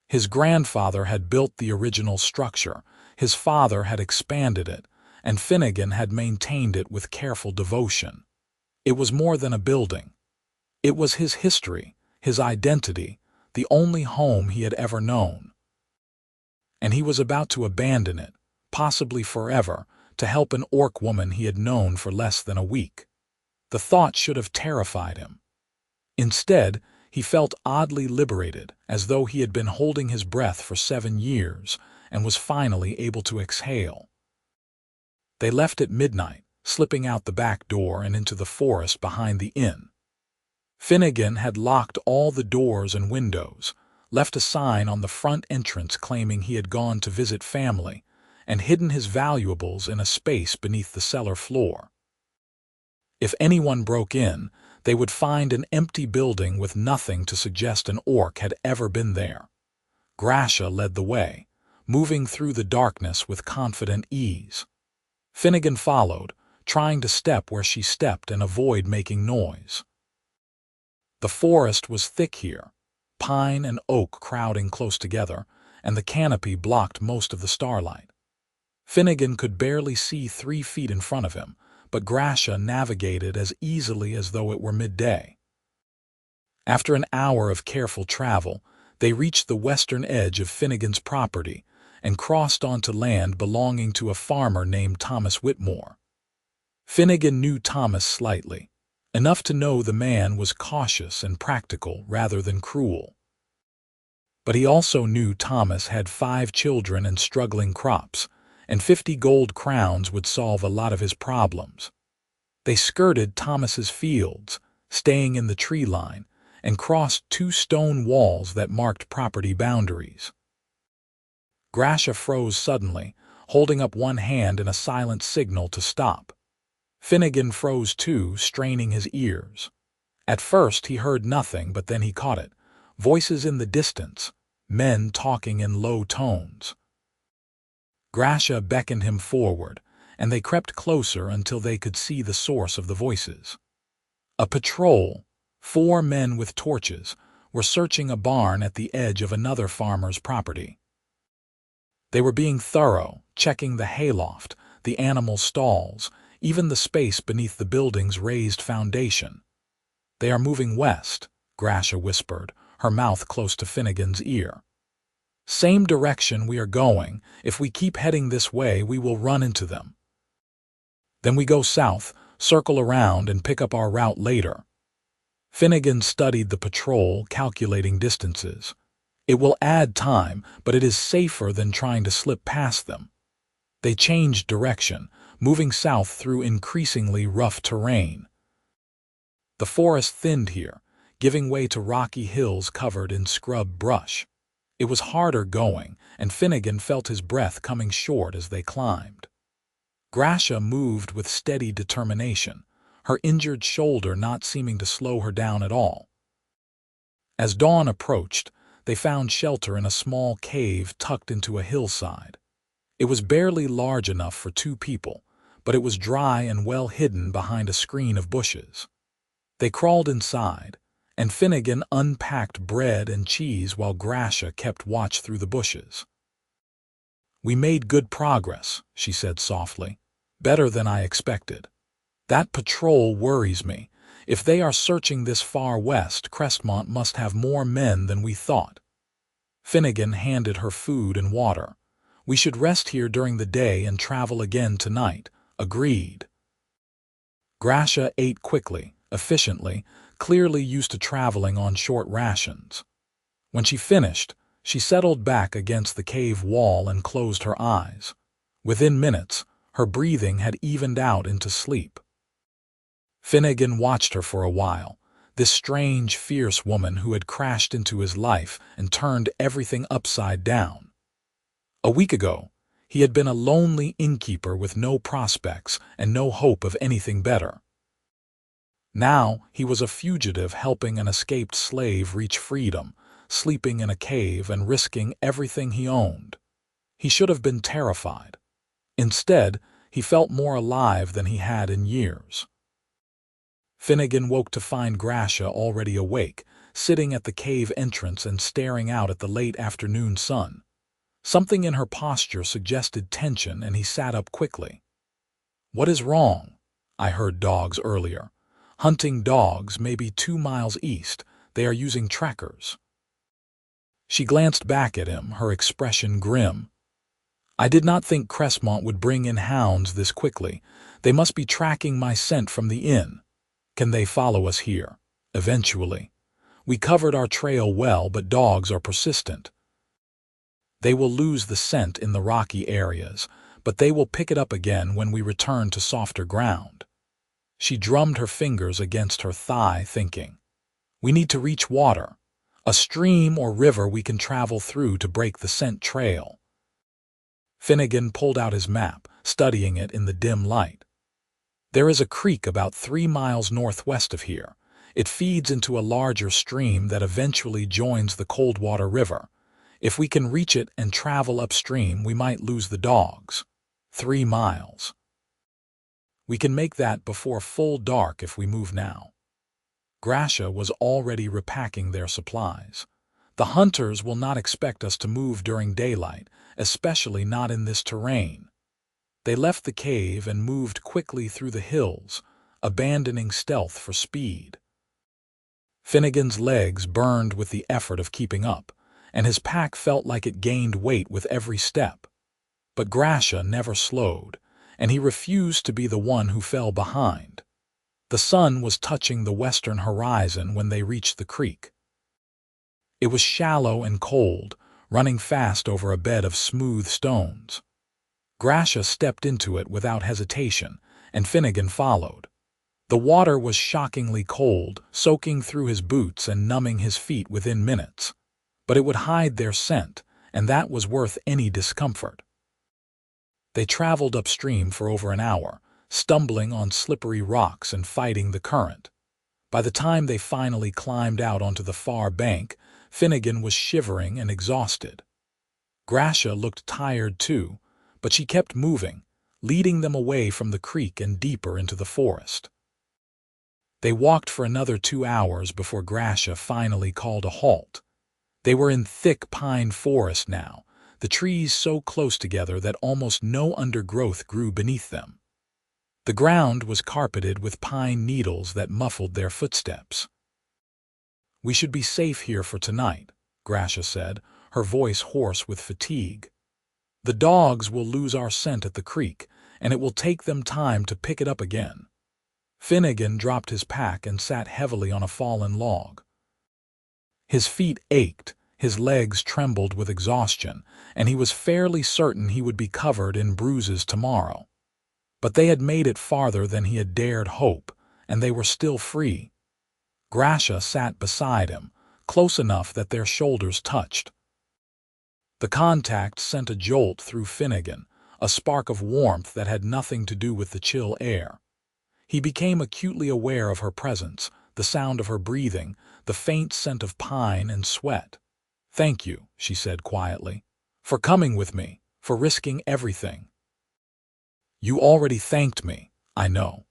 His grandfather had built the original structure, his father had expanded it, and Finnegan had maintained it with careful devotion. It was more than a building. It was his history, his identity, the only home he had ever known. And he was about to abandon it, possibly forever, to help an orc woman he had known for less than a week. The thought should have terrified him. Instead, he felt oddly liberated, as though he had been holding his breath for 7 years and was finally able to exhale. They left at midnight, slipping out the back door and into the forest behind the inn. Finnegan had locked all the doors and windows, left a sign on the front entrance claiming he had gone to visit family, and hidden his valuables in a space beneath the cellar floor. If anyone broke in, they would find an empty building with nothing to suggest an orc had ever been there. Gracia led the way, moving through the darkness with confident ease. Finnegan followed, trying to step where she stepped and avoid making noise. The forest was thick here, pine and oak crowding close together, and the canopy blocked most of the starlight. Finnegan could barely see 3 feet in front of him, but Gracia navigated as easily as though it were midday. After an hour of careful travel, they reached the western edge of Finnegan's property and crossed onto land belonging to a farmer named Thomas Whitmore. Finnegan knew Thomas slightly, enough to know the man was cautious and practical rather than cruel. But he also knew Thomas had 5 children and struggling crops, and 50 gold crowns would solve a lot of his problems. They skirted Thomas's fields, staying in the tree line, and crossed 2 stone walls that marked property boundaries. Gracia froze suddenly, holding up one hand in a silent signal to stop. Finnegan froze too, straining his ears. At first he heard nothing, but then he caught it. Voices in the distance, men talking in low tones. Gracia beckoned him forward, and they crept closer until they could see the source of the voices. A patrol, 4 men with torches, were searching a barn at the edge of another farmer's property. They were being thorough, checking the hayloft, the animal stalls, even the space beneath the building's raised foundation. "They are moving west," Gracia whispered, her mouth close to Finnegan's ear. "Same direction we are going. If we keep heading this way, we will run into them. Then we go south, circle around, and pick up our route later." Finnegan studied the patrol, calculating distances. "It will add time, but it is safer than trying to slip past them." They changed direction, moving south through increasingly rough terrain. The forest thinned here, giving way to rocky hills covered in scrub brush. It was harder going, and Finnegan felt his breath coming short as they climbed. Gracia moved with steady determination, her injured shoulder not seeming to slow her down at all. As dawn approached, they found shelter in a small cave tucked into a hillside. It was barely large enough for 2 people, but it was dry and well hidden behind a screen of bushes. They crawled inside, and Finnegan unpacked bread and cheese while Gracia kept watch through the bushes. "We made good progress," she said softly. "Better than I expected. That patrol worries me. If they are searching this far west, Crestmont must have more men than we thought." Finnegan handed her food and water. "We should rest here during the day and travel again tonight." "Agreed." Gracia ate quickly, efficiently, clearly used to traveling on short rations. When she finished, she settled back against the cave wall and closed her eyes. Within minutes, her breathing had evened out into sleep. Finnegan watched her for a while, this strange, fierce woman who had crashed into his life and turned everything upside down. A week ago, he had been a lonely innkeeper with no prospects and no hope of anything better. Now he was a fugitive helping an escaped slave reach freedom, sleeping in a cave and risking everything he owned. He should have been terrified. Instead, he felt more alive than he had in years. Finnegan woke to find Gracia already awake, sitting at the cave entrance and staring out at the late afternoon sun. Something in her posture suggested tension, and he sat up quickly. "What is wrong?" "I heard dogs earlier. Hunting dogs, maybe 2 miles east. They are using trackers." She glanced back at him, her expression grim. "I did not think Crestmont would bring in hounds this quickly. They must be tracking my scent from the inn. Can they follow us here?" "Eventually. We covered our trail well, but dogs are persistent. They will lose the scent in the rocky areas, but they will pick it up again when we return to softer ground." She drummed her fingers against her thigh, thinking. "We need to reach water, a stream or river we can travel through to break the scent trail." Finnegan pulled out his map, studying it in the dim light. "There is a creek about 3 miles northwest of here. It feeds into a larger stream that eventually joins the Coldwater River. If we can reach it and travel upstream, we might lose the dogs. 3 miles. We can make that before full dark if we move now." Gracia was already repacking their supplies. "The hunters will not expect us to move during daylight, especially not in this terrain." They left the cave and moved quickly through the hills, abandoning stealth for speed. Finnegan's legs burned with the effort of keeping up, and his pack felt like it gained weight with every step. But Gracia never slowed, and he refused to be the one who fell behind. The sun was touching the western horizon when they reached the creek. It was shallow and cold, running fast over a bed of smooth stones. Gracia stepped into it without hesitation, and Finnegan followed. The water was shockingly cold, soaking through his boots and numbing his feet within minutes. But it would hide their scent, and that was worth any discomfort. They traveled upstream for over an hour, stumbling on slippery rocks and fighting the current. By the time they finally climbed out onto the far bank, Finnegan was shivering and exhausted. Gracia looked tired too, but she kept moving, leading them away from the creek and deeper into the forest. They walked for another 2 hours before Gracia finally called a halt. They were in thick pine forest now, the trees so close together that almost no undergrowth grew beneath them. The ground was carpeted with pine needles that muffled their footsteps. "We should be safe here for tonight," Gracia said, her voice hoarse with fatigue. "The dogs will lose our scent at the creek, and it will take them time to pick it up again." Finnegan dropped his pack and sat heavily on a fallen log. His feet ached, his legs trembled with exhaustion, and he was fairly certain he would be covered in bruises tomorrow. But they had made it farther than he had dared hope, and they were still free. Gracia sat beside him, close enough that their shoulders touched. The contact sent a jolt through Finnegan, a spark of warmth that had nothing to do with the chill air. He became acutely aware of her presence, the sound of her breathing, the faint scent of pine and sweat. "Thank you," she said quietly, "for coming with me, for risking everything." "You already thanked me, I know.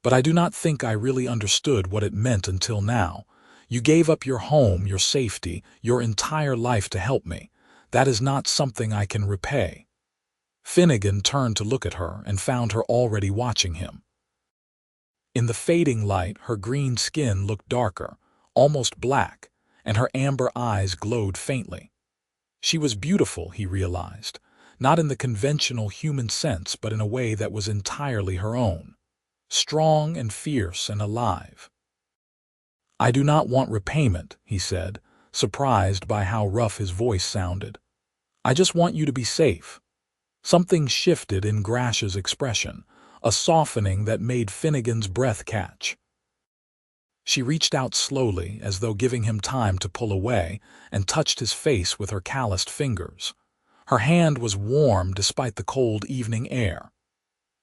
But I do not think I really understood what it meant until now. You gave up your home, your safety, your entire life to help me. That is not something I can repay." Finnegan turned to look at her and found her already watching him. In the fading light, her green skin looked darker, almost black, and her amber eyes glowed faintly. She was beautiful, he realized, not in the conventional human sense, but in a way that was entirely her own. Strong and fierce and alive. "I do not want repayment," he said, surprised by how rough his voice sounded. "I just want you to be safe." Something shifted in Gracia's expression, a softening that made Finnegan's breath catch. She reached out slowly, as though giving him time to pull away, and touched his face with her calloused fingers. Her hand was warm despite the cold evening air.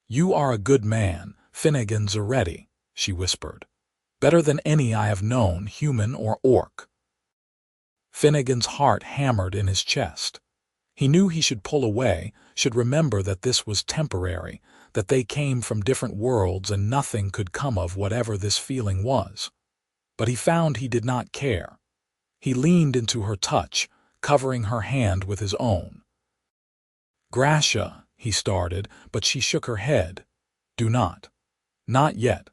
"You are a good man, Finnegan Zaretti," she whispered. "Better than any I have known, human or orc." Finnegan's heart hammered in his chest. He knew he should pull away, should remember that this was temporary, that they came from different worlds and nothing could come of whatever this feeling was. But he found he did not care. He leaned into her touch, covering her hand with his own. "Gracia," he started, but she shook her head. "Do not. Not yet.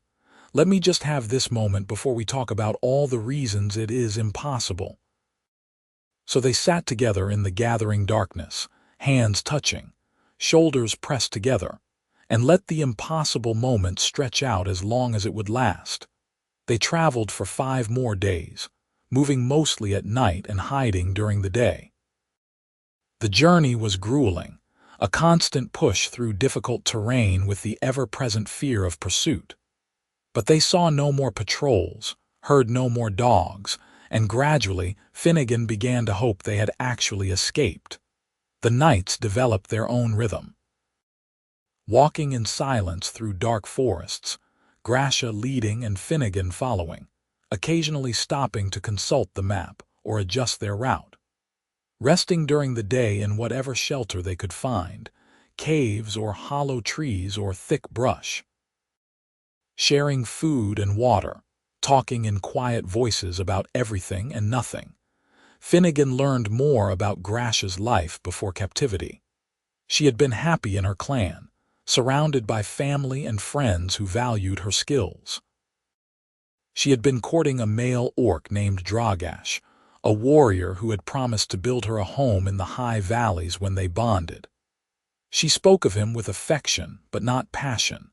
Let me just have this moment before we talk about all the reasons it is impossible." So they sat together in the gathering darkness, hands touching, shoulders pressed together, and let the impossible moment stretch out as long as it would last. They traveled for 5 more days, moving mostly at night and hiding during the day. The journey was grueling, a constant push through difficult terrain with the ever-present fear of pursuit. But they saw no more patrols, heard no more dogs, and gradually Finnegan began to hope they had actually escaped. The nights developed their own rhythm. Walking in silence through dark forests, Gracia leading and Finnegan following, occasionally stopping to consult the map or adjust their route. Resting during the day in whatever shelter they could find, caves or hollow trees or thick brush. Sharing food and water, talking in quiet voices about everything and nothing. Finnegan learned more about Gracia's life before captivity. She had been happy in her clan, surrounded by family and friends who valued her skills. She had been courting a male orc named Dragash, a warrior who had promised to build her a home in the high valleys when they bonded. She spoke of him with affection, but not passion,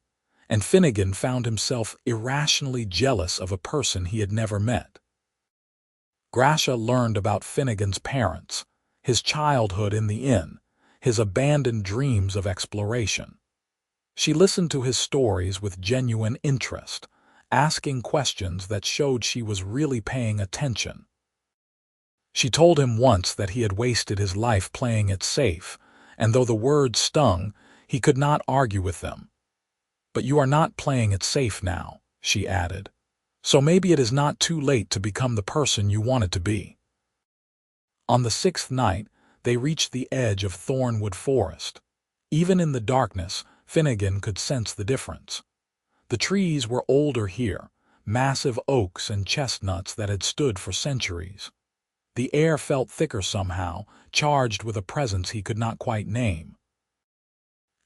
and Finnegan found himself irrationally jealous of a person he had never met. Gracia learned about Finnegan's parents, his childhood in the inn, his abandoned dreams of exploration. She listened to his stories with genuine interest, asking questions that showed she was really paying attention. She told him once that he had wasted his life playing it safe, and though the words stung, he could not argue with them. "But you are not playing it safe now," she added. "So maybe it is not too late to become the person you wanted to be." On the 6th night, they reached the edge of Thornwood Forest. Even in the darkness, Finnegan could sense the difference. The trees were older here, massive oaks and chestnuts that had stood for centuries. The air felt thicker somehow, charged with a presence he could not quite name.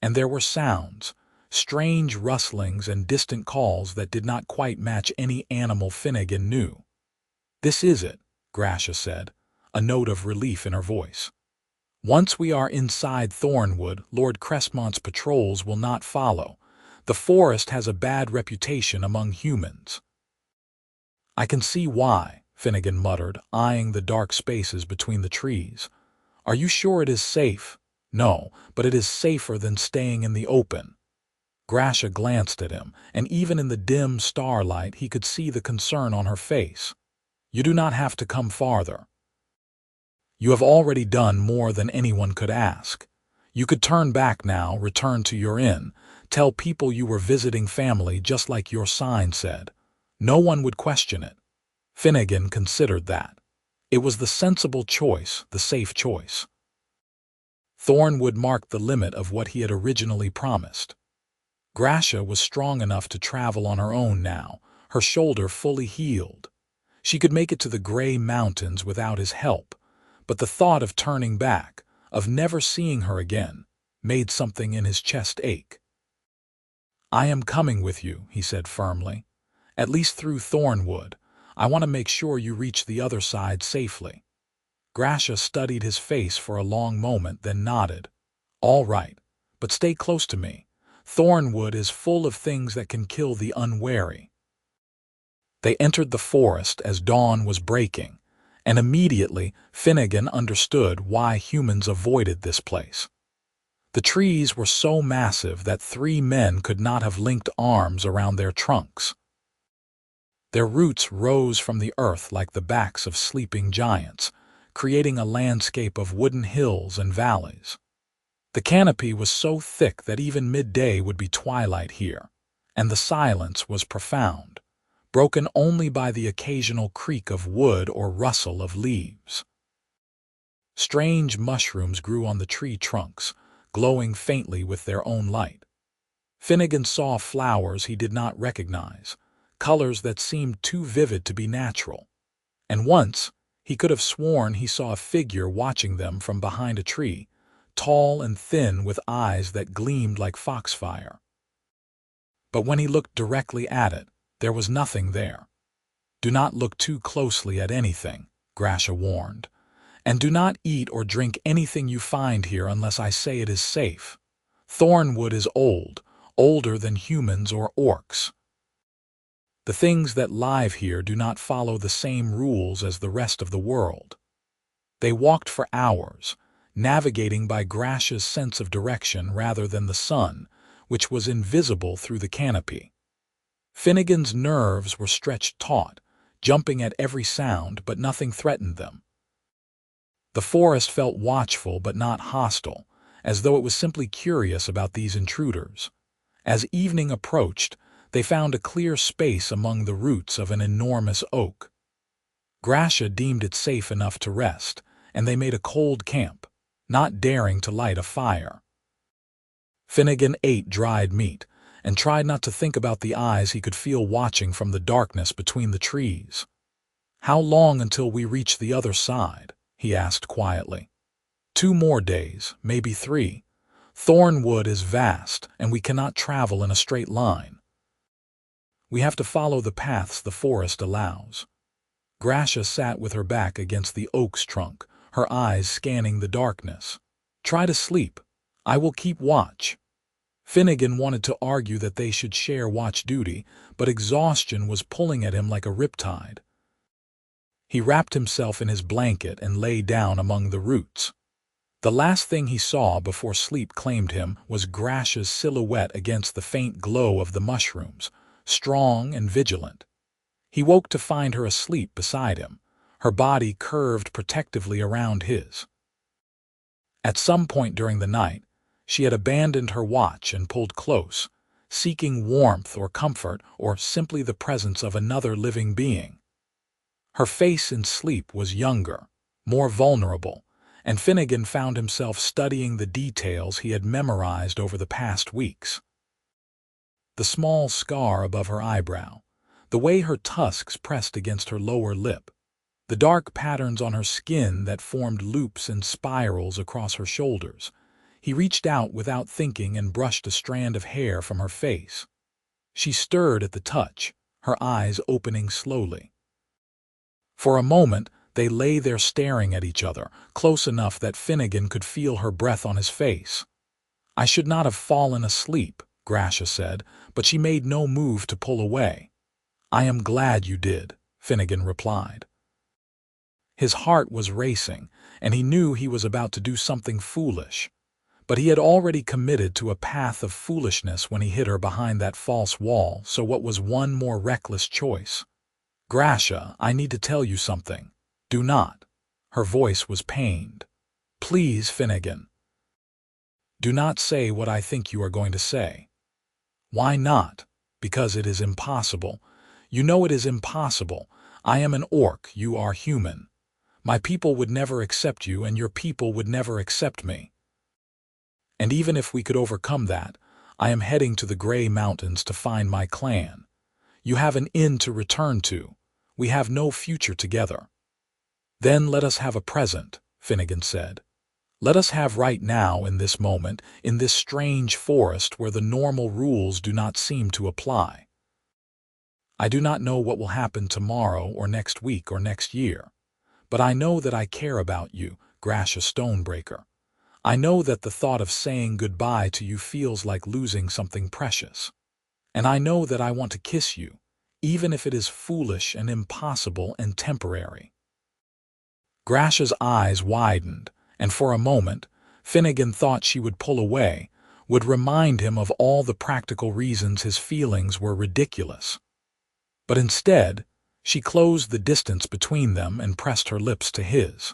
And there were sounds, strange rustlings and distant calls that did not quite match any animal Finnegan knew. "This is it," Gracia said, a note of relief in her voice. "Once we are inside Thornwood, Lord Cressmont's patrols will not follow. The forest has a bad reputation among humans." "I can see why," Finnegan muttered, eyeing the dark spaces between the trees. "Are you sure it is safe?" "No, but it is safer than staying in the open." Gracia glanced at him, and even in the dim starlight he could see the concern on her face. "You do not have to come farther. You have already done more than anyone could ask. You could turn back now, return to your inn, tell people you were visiting family just like your sign said. No one would question it." Finnegan considered that. It was the sensible choice, the safe choice. Thornwood marked the limit of what he had originally promised. Gracia was strong enough to travel on her own now, her shoulder fully healed. She could make it to the gray mountains without his help, but the thought of turning back, of never seeing her again, made something in his chest ache. "I am coming with you," he said firmly. "At least through Thornwood. I want to make sure you reach the other side safely." Gracia studied his face for a long moment, then nodded. "All right, but stay close to me. Thornwood is full of things that can kill the unwary." They entered the forest as dawn was breaking, and immediately Finnegan understood why humans avoided this place. The trees were so massive that 3 men could not have linked arms around their trunks. Their roots rose from the earth like the backs of sleeping giants, creating a landscape of wooden hills and valleys. The canopy was so thick that even midday would be twilight here, and the silence was profound, broken only by the occasional creak of wood or rustle of leaves. Strange mushrooms grew on the tree trunks, glowing faintly with their own light. Finnegan saw flowers he did not recognize, colors that seemed too vivid to be natural. And once, he could have sworn he saw a figure watching them from behind a tree, tall and thin with eyes that gleamed like foxfire. But when he looked directly at it, there was nothing there. "Do not look too closely at anything," Gracia warned. "And do not eat or drink anything you find here unless I say it is safe. Thornwood is old, older than humans or orcs. The things that live here do not follow the same rules as the rest of the world." They walked for hours, navigating by Gracia's sense of direction rather than the sun, which was invisible through the canopy. Finnegan's nerves were stretched taut, jumping at every sound, but nothing threatened them. The forest felt watchful but not hostile, as though it was simply curious about these intruders. As evening approached, they found a clear space among the roots of an enormous oak. Gracia deemed it safe enough to rest, and they made a cold camp, not daring to light a fire. Finnegan ate dried meat, and tried not to think about the eyes he could feel watching from the darkness between the trees. "How long until we reach the other side?" he asked quietly. 2 more days, maybe 3. Thornwood is vast, and we cannot travel in a straight line. We have to follow the paths the forest allows." Gracia sat with her back against the oak's trunk, her eyes scanning the darkness. "Try to sleep. I will keep watch." Finnegan wanted to argue that they should share watch duty, but exhaustion was pulling at him like a riptide. He wrapped himself in his blanket and lay down among the roots. The last thing he saw before sleep claimed him was Gracia's silhouette against the faint glow of the mushrooms, strong and vigilant. He woke to find her asleep beside him, her body curved protectively around his. At some point during the night, she had abandoned her watch and pulled close, seeking warmth or comfort or simply the presence of another living being. Her face in sleep was younger, more vulnerable, and Finnegan found himself studying the details he had memorized over the past weeks. The small scar above her eyebrow, the way her tusks pressed against her lower lip, the dark patterns on her skin that formed loops and spirals across her shoulders. He reached out without thinking and brushed a strand of hair from her face. She stirred at the touch, her eyes opening slowly. For a moment, they lay there staring at each other, close enough that Finnegan could feel her breath on his face. "I should not have fallen asleep," Gracia said, but she made no move to pull away. "I am glad you did," Finnegan replied. His heart was racing, and he knew he was about to do something foolish. But he had already committed to a path of foolishness when he hid her behind that false wall, so what was one more reckless choice? "Gracia, I need to tell you something. Do not." Her voice was pained. "Please, Finnegan. Do not say what I think you are going to say." "Why not?" "Because it is impossible. You know it is impossible. I am an orc, you are human. My people would never accept you, and your people would never accept me. And even if we could overcome that, I am heading to the Grey Mountains to find my clan. You have an inn to return to. We have no future together." "Then let us have a present," Finnegan said. "Let us have right now, in this moment, in this strange forest where the normal rules do not seem to apply. I do not know what will happen tomorrow or next week or next year, but I know that I care about you, Gracia Stonebreaker. I know that the thought of saying goodbye to you feels like losing something precious. And I know that I want to kiss you, even if it is foolish and impossible and temporary." Gracia's eyes widened, and for a moment, Finnegan thought she would pull away, would remind him of all the practical reasons his feelings were ridiculous. But instead, she closed the distance between them and pressed her lips to his.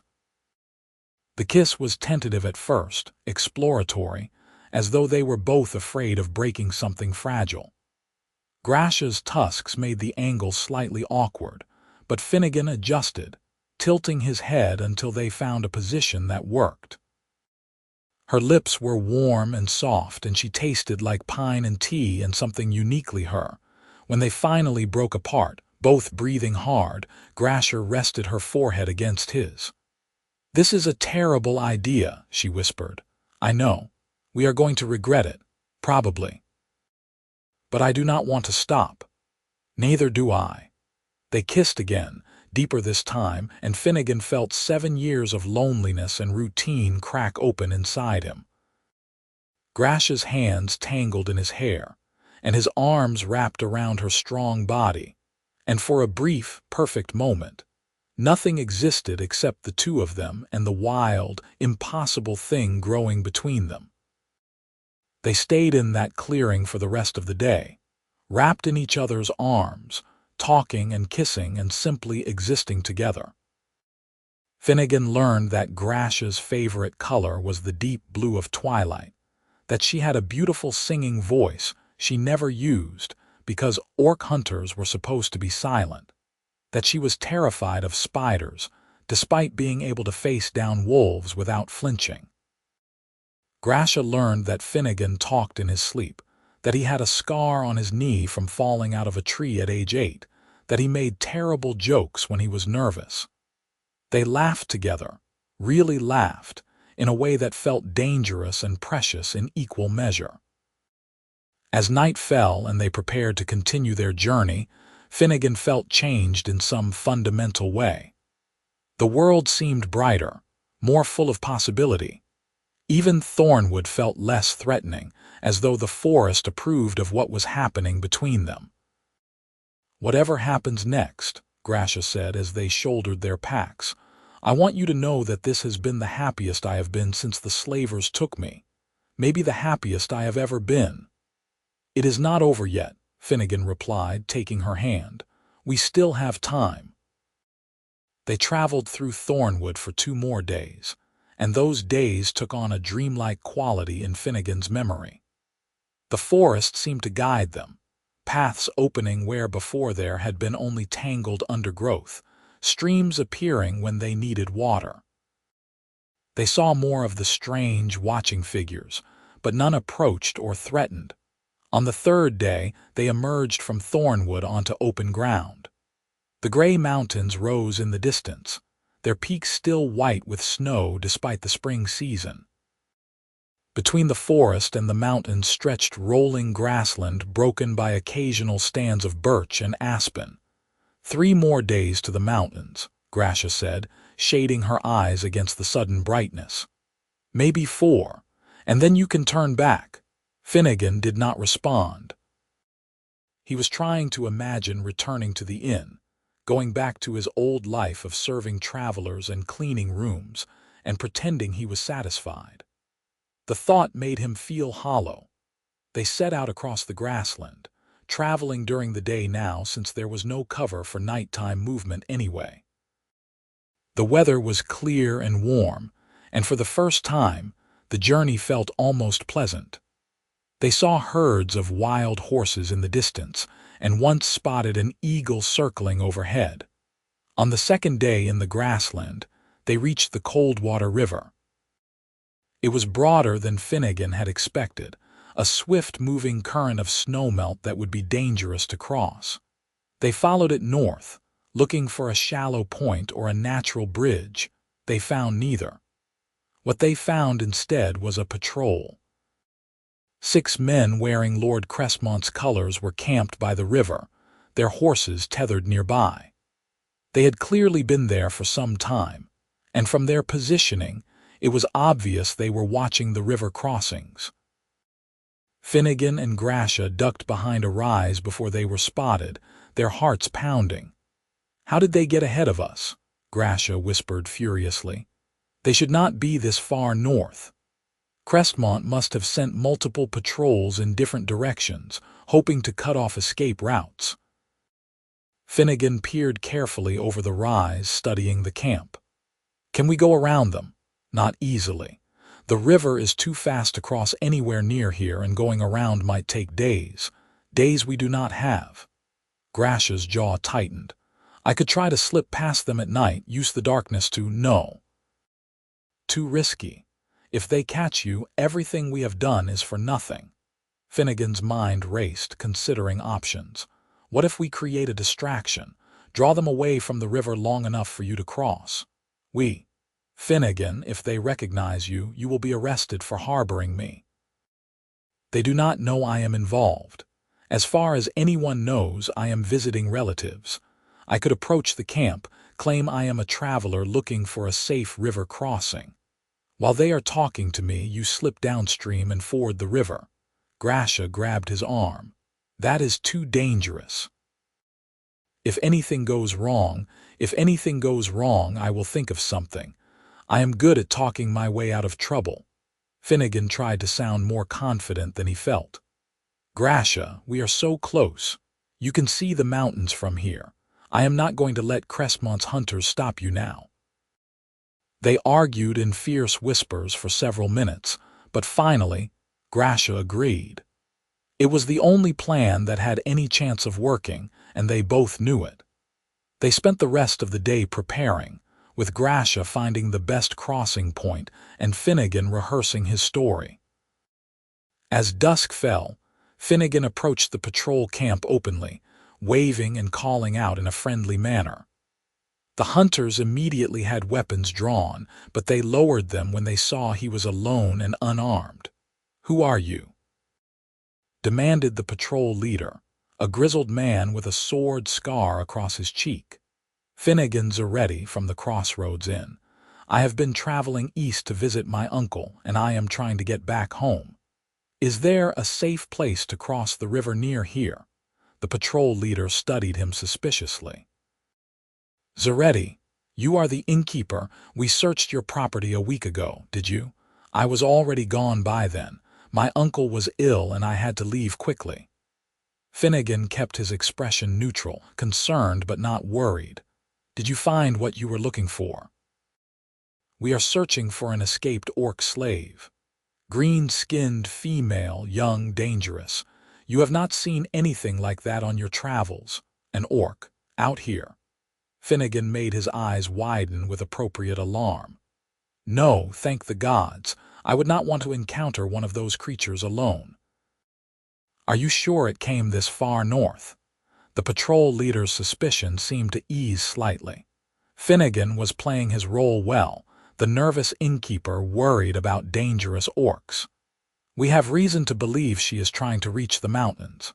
The kiss was tentative at first, exploratory, as though they were both afraid of breaking something fragile. Gracia's tusks made the angle slightly awkward, but Finnegan adjusted, tilting his head until they found a position that worked. Her lips were warm and soft, and she tasted like pine and tea and something uniquely her. When they finally broke apart, both breathing hard, Gracia rested her forehead against his. "This is a terrible idea," she whispered. "I know. We are going to regret it, probably. But I do not want to stop." "Neither do I." They kissed again, deeper this time, and Finnegan felt 7 years of loneliness and routine crack open inside him. Gracia's hands tangled in his hair, and his arms wrapped around her strong body, and for a brief, perfect moment, nothing existed except the two of them and the wild, impossible thing growing between them. They stayed in that clearing for the rest of the day, wrapped in each other's arms, talking and kissing and simply existing together. Finnegan learned that Gracia's favorite color was the deep blue of twilight, that she had a beautiful singing voice she never used because orc hunters were supposed to be silent, that she was terrified of spiders, despite being able to face down wolves without flinching. Gracia learned that Finnegan talked in his sleep, that he had a scar on his knee from falling out of a tree at age 8, that he made terrible jokes when he was nervous. They laughed together, really laughed, in a way that felt dangerous and precious in equal measure. As night fell and they prepared to continue their journey, Finnegan felt changed in some fundamental way. The world seemed brighter, more full of possibility. Even Thornwood felt less threatening, as though the forest approved of what was happening between them. "Whatever happens next," Gracia said as they shouldered their packs, "I want you to know that this has been the happiest I have been since the slavers took me. Maybe the happiest I have ever been." "It is not over yet," Finnegan replied, taking her hand. "We still have time." They traveled through Thornwood for 2 more days, and those days took on a dreamlike quality in Finnegan's memory. The forest seemed to guide them, paths opening where before there had been only tangled undergrowth, streams appearing when they needed water. They saw more of the strange, watching figures, but none approached or threatened. On the 3rd day, they emerged from Thornwood onto open ground. The gray mountains rose in the distance, their peaks still white with snow despite the spring season. Between the forest and the mountains stretched rolling grassland broken by occasional stands of birch and aspen. 3 more days to the mountains, Gracia said, shading her eyes against the sudden brightness. "Maybe 4, and then you can turn back." Finnegan did not respond. He was trying to imagine returning to the inn, going back to his old life of serving travelers and cleaning rooms, and pretending he was satisfied. The thought made him feel hollow. They set out across the grassland, traveling during the day now since there was no cover for nighttime movement anyway. The weather was clear and warm, and for the first time, the journey felt almost pleasant. They saw herds of wild horses in the distance, and once spotted an eagle circling overhead. On the 2nd day in the grassland, they reached the Coldwater River. It was broader than Finnegan had expected, a swift-moving current of snowmelt that would be dangerous to cross. They followed it north, looking for a shallow point or a natural bridge. They found neither. What they found instead was a patrol. 6 men wearing Lord Cressmont's colors were camped by the river, their horses tethered nearby. They had clearly been there for some time, and from their positioning, it was obvious they were watching the river crossings. Finnegan and Gracia ducked behind a rise before they were spotted, their hearts pounding. "How did they get ahead of us?" Gracia whispered furiously. "They should not be this far north." Cressmont must have sent multiple patrols in different directions, hoping to cut off escape routes. Finnegan peered carefully over the rise, studying the camp. "Can we go around them?" "Not easily. The river is too fast to cross anywhere near here, and going around might take days. Days we do not have." Gracia's jaw tightened. "I could try to slip past them at night, use the darkness to— No. Too risky. If they catch you, everything we have done is for nothing." Finnegan's mind raced, considering options. What if we create a distraction, draw them away from the river long enough for you to cross? Finnegan, if they recognize you, you will be arrested for harboring me." "They do not know I am involved. As far as anyone knows, I am visiting relatives. I could approach the camp, claim I am a traveler looking for a safe river crossing. While they are talking to me, you slip downstream and ford the river." Gracia grabbed his arm. "That is too dangerous." If anything goes wrong, I will think of something. I am good at talking my way out of trouble." Finnegan tried to sound more confident than he felt. "Gracia, we are so close. You can see the mountains from here. I am not going to let Cressmont's hunters stop you now." They argued in fierce whispers for several minutes, but finally, Gracia agreed. It was the only plan that had any chance of working, and they both knew it. They spent the rest of the day preparing, with Gracia finding the best crossing point and Finnegan rehearsing his story. As dusk fell, Finnegan approached the patrol camp openly, waving and calling out in a friendly manner. The hunters immediately had weapons drawn, but they lowered them when they saw he was alone and unarmed. "Who are you?" demanded the patrol leader, a grizzled man with a sword scar across his cheek. "Finnegan Zaretti from the Crossroads Inn. I have been traveling east to visit my uncle, and I am trying to get back home. Is there a safe place to cross the river near here?" The patrol leader studied him suspiciously. "Zaretti, you are the innkeeper. We searched your property a week ago, did you? I was already gone by then. My uncle was ill and I had to leave quickly." Finnegan kept his expression neutral, concerned but not worried. "Did you find what you were looking for?" "We are searching for an escaped orc slave. Green-skinned female, young, dangerous. You have not seen anything like that on your travels. An orc, out here." Finnegan made his eyes widen with appropriate alarm. "No, thank the gods. I would not want to encounter one of those creatures alone." "Are you sure it came this far north?" The patrol leader's suspicion seemed to ease slightly. Finnegan was playing his role well, the nervous innkeeper worried about dangerous orcs. "We have reason to believe she is trying to reach the mountains.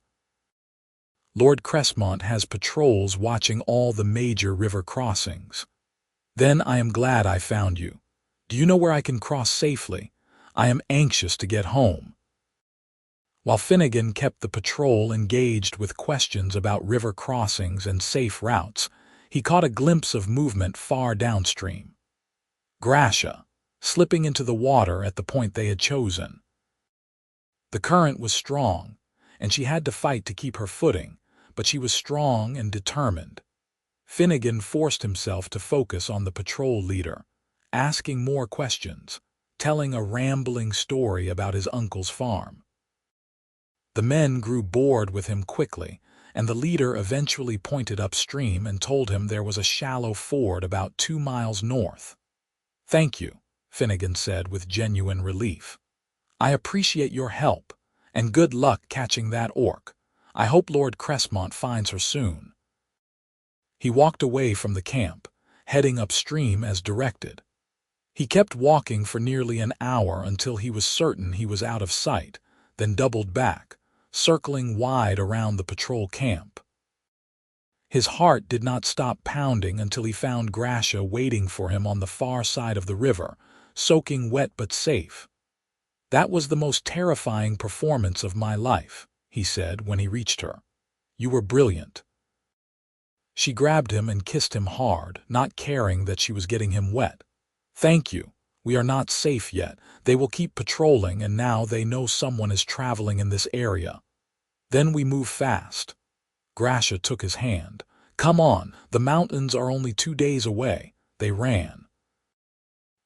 Lord Cressmont has patrols watching all the major river crossings." "Then I am glad I found you. Do you know where I can cross safely? I am anxious to get home." While Finnegan kept the patrol engaged with questions about river crossings and safe routes, he caught a glimpse of movement far downstream. Gracia, slipping into the water at the point they had chosen. The current was strong, and she had to fight to keep her footing, but she was strong and determined. Finnegan forced himself to focus on the patrol leader, asking more questions, telling a rambling story about his uncle's farm. The men grew bored with him quickly, and the leader eventually pointed upstream and told him there was a shallow ford about 2 miles north. "Thank you," Finnegan said with genuine relief. "I appreciate your help, and good luck catching that orc. I hope Lord Cressmont finds her soon." He walked away from the camp, heading upstream as directed. He kept walking for nearly an hour until he was certain he was out of sight, then doubled back, circling wide around the patrol camp. His heart did not stop pounding until he found Gracia waiting for him on the far side of the river, soaking wet but safe. "That was the most terrifying performance of my life," he said when he reached her. "You were brilliant." She grabbed him and kissed him hard, not caring that she was getting him wet. "Thank you. We are not safe yet. They will keep patrolling, and now they know someone is traveling in this area. Then we move fast." Gracia took his hand. "Come on, the mountains are only 2 days away." They ran.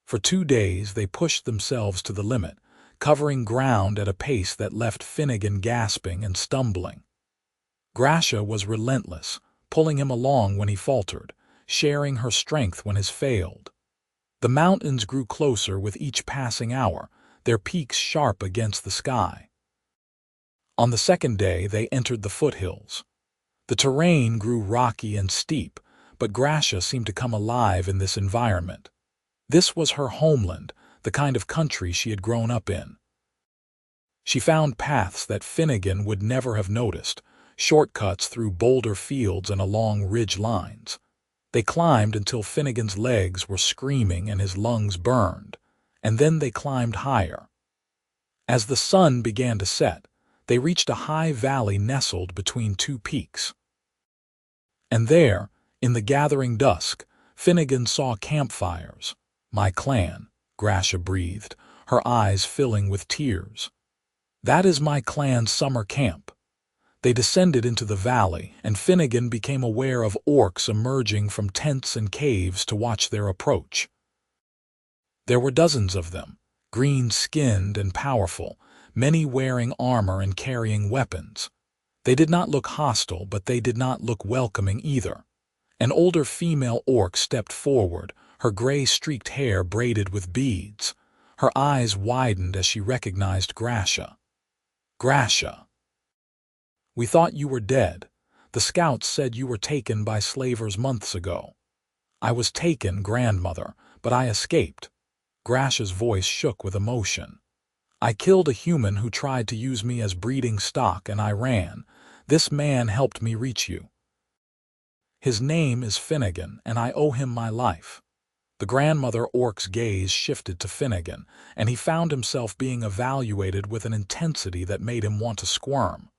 For 2 days they pushed themselves to the limit, covering ground at a pace that left Finnegan gasping and stumbling. Gracia was relentless, pulling him along when he faltered, sharing her strength when his failed. The mountains grew closer with each passing hour, their peaks sharp against the sky. On the second day they entered the foothills. The terrain grew rocky and steep, but Gracia seemed to come alive in this environment. This was her homeland, the kind of country she had grown up in. She found paths that Finnegan would never have noticed, shortcuts through boulder fields and along ridge lines. They climbed until Finnegan's legs were screaming and his lungs burned, and then they climbed higher. As the sun began to set, they reached a high valley nestled between 2 peaks. And there, in the gathering dusk, Finnegan saw campfires. "My clan," Gracia breathed, her eyes filling with tears. "That is my clan's summer camp." They descended into the valley, and Finnegan became aware of orcs emerging from tents and caves to watch their approach. There were dozens of them, green-skinned and powerful, many wearing armor and carrying weapons. They did not look hostile, but they did not look welcoming either. An older female orc stepped forward, her gray-streaked hair braided with beads. Her eyes widened as she recognized Gracia. "Gracia. We thought you were dead. The scouts said you were taken by slavers months ago." "I was taken, grandmother, but I escaped." Gracia's voice shook with emotion. "I killed a human who tried to use me as breeding stock, and I ran. This man helped me reach you. His name is Finnegan, and I owe him my life." The grandmother orc's gaze shifted to Finnegan, and he found himself being evaluated with an intensity that made him want to squirm.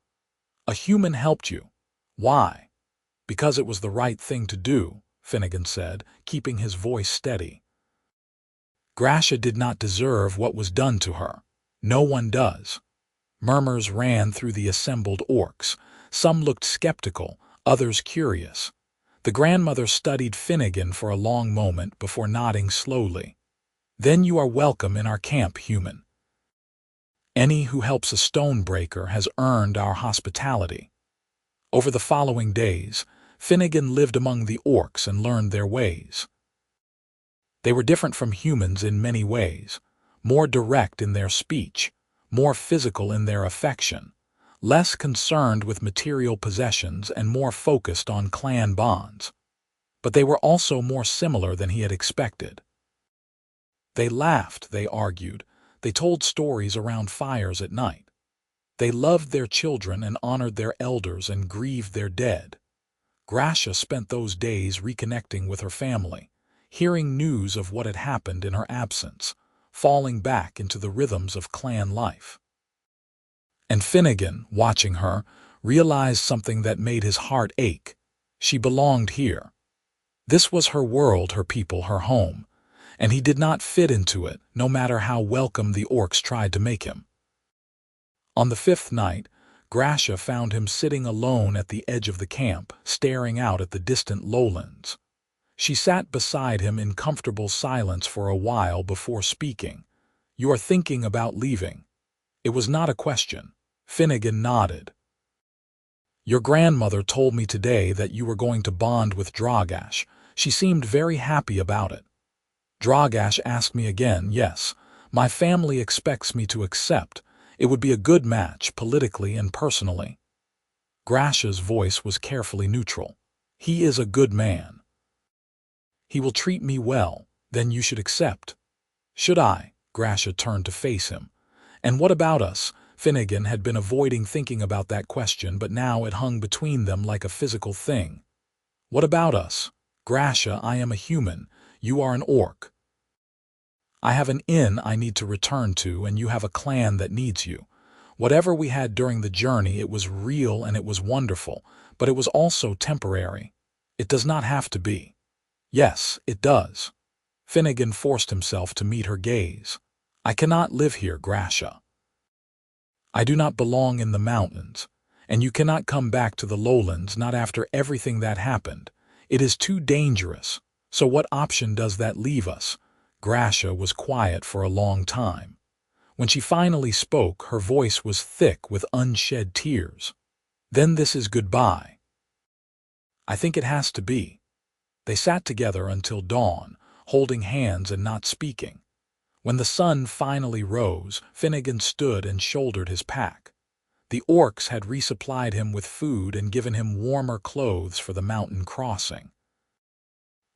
"A human helped you. Why?" "Because it was the right thing to do," Finnegan said, keeping his voice steady. Gracia did not deserve what was done to her. No one does. Murmurs ran through the assembled orcs. Some looked skeptical, others curious. The grandmother studied Finnegan for a long moment before nodding slowly. "Then you are welcome in our camp, human. Any who helps a stonebreaker has earned our hospitality." Over the following days, Finnegan lived among the orcs and learned their ways. They were different from humans in many ways, more direct in their speech, more physical in their affection, less concerned with material possessions and more focused on clan bonds. But they were also more similar than he had expected. They laughed, they argued, they told stories around fires at night. They loved their children and honored their elders and grieved their dead. Gracia spent those days reconnecting with her family, hearing news of what had happened in her absence, falling back into the rhythms of clan life. And Finnegan, watching her, realized something that made his heart ache. She belonged here. This was her world, her people, her home, and he did not fit into it, no matter how welcome the orcs tried to make him. On the fifth night, Gracia found him sitting alone at the edge of the camp, staring out at the distant lowlands. She sat beside him in comfortable silence for a while before speaking. "You are thinking about leaving?" It was not a question. Finnegan nodded. "Your grandmother told me today that you were going to bond with Dragash. She seemed very happy about it." Dragash asked me again. "Yes, my family expects me to accept. It would be a good match, politically and personally." Gracia's voice was carefully neutral. "He is a good man. He will treat me well. Then you should accept." "Should I?" Gracia turned to face him. "And what about us?" Finnegan had been avoiding thinking about that question, but now it hung between them like a physical thing. "What about us?" "Gracia, I am a human. You are an orc. I have an inn I need to return to, and you have a clan that needs you. Whatever we had during the journey, it was real and it was wonderful, but it was also temporary. It does not have to be." "Yes, it does." Finnegan forced himself to meet her gaze. "I cannot live here, Gracia. I do not belong in the mountains, and you cannot come back to the lowlands, not after everything that happened. It is too dangerous. So what option does that leave us?" Gracia was quiet for a long time. When she finally spoke, her voice was thick with unshed tears. "Then this is goodbye." "I think it has to be." They sat together until dawn, holding hands and not speaking. When the sun finally rose, Finnegan stood and shouldered his pack. The orcs had resupplied him with food and given him warmer clothes for the mountain crossing.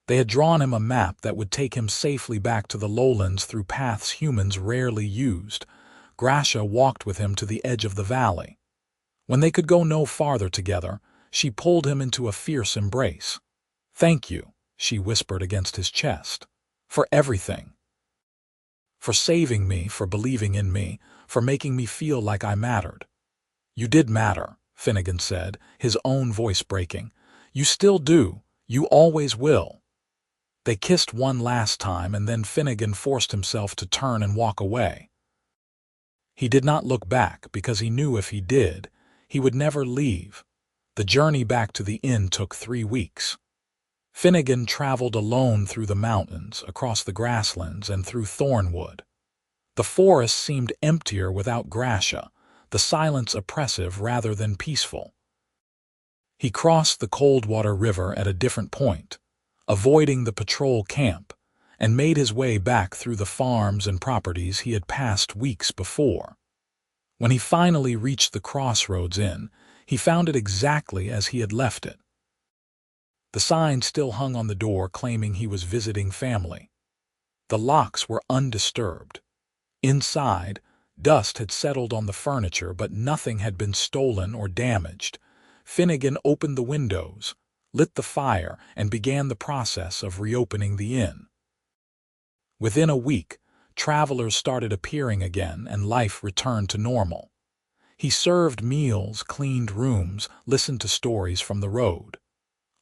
They had drawn him a map that would take him safely back to the lowlands through paths humans rarely used. Gracia walked with him to the edge of the valley. When they could go no farther together, she pulled him into a fierce embrace. "Thank you," she whispered against his chest. "For everything. For saving me, for believing in me, for making me feel like I mattered." "You did matter," Finnegan said, his own voice breaking. "You still do. You always will." They kissed one last time, and then Finnegan forced himself to turn and walk away. He did not look back, because he knew if he did, he would never leave. The journey back to the inn took 3 weeks. Finnegan traveled alone through the mountains, across the grasslands, and through thornwood. The forest seemed emptier without Gracia, the silence oppressive rather than peaceful. He crossed the Coldwater River at a different point, avoiding the patrol camp, and made his way back through the farms and properties he had passed weeks before. When he finally reached the Crossroads Inn, he found it exactly as he had left it. The sign still hung on the door claiming he was visiting family. The locks were undisturbed. Inside, dust had settled on the furniture, but nothing had been stolen or damaged. Finnegan opened the windows, lit the fire, and began the process of reopening the inn. Within a week, travelers started appearing again and life returned to normal. He served meals, cleaned rooms, listened to stories from the road.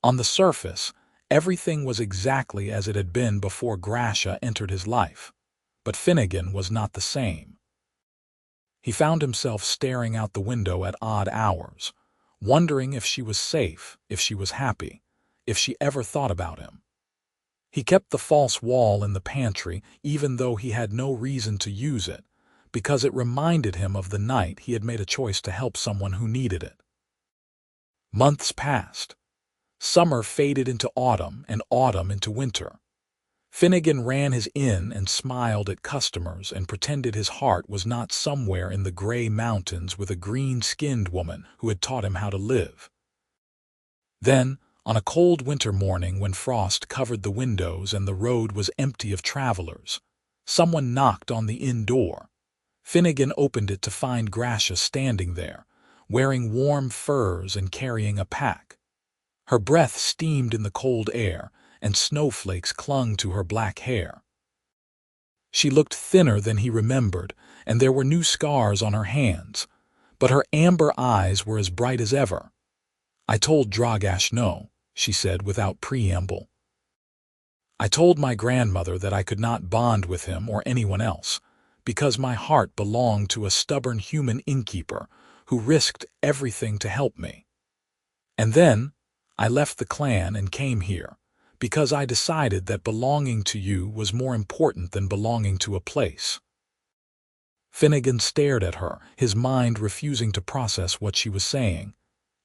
On the surface, everything was exactly as it had been before Gracia entered his life. But Finnegan was not the same. He found himself staring out the window at odd hours, wondering if she was safe, if she was happy, if she ever thought about him. He kept the false wall in the pantry even though he had no reason to use it, because it reminded him of the night he had made a choice to help someone who needed it. Months passed. Summer faded into autumn and autumn into winter. Finnegan ran his inn and smiled at customers and pretended his heart was not somewhere in the gray mountains with a green-skinned woman who had taught him how to live. Then, on a cold winter morning when frost covered the windows and the road was empty of travelers, someone knocked on the inn door. Finnegan opened it to find Gracia standing there, wearing warm furs and carrying a pack. Her breath steamed in the cold air, and snowflakes clung to her black hair. She looked thinner than he remembered, and there were new scars on her hands, but her amber eyes were as bright as ever. "I told Dragash no," she said without preamble. "I told my grandmother that I could not bond with him or anyone else, because my heart belonged to a stubborn human innkeeper who risked everything to help me. And then I left the clan and came here, because I decided that belonging to you was more important than belonging to a place." Finnegan stared at her, his mind refusing to process what she was saying.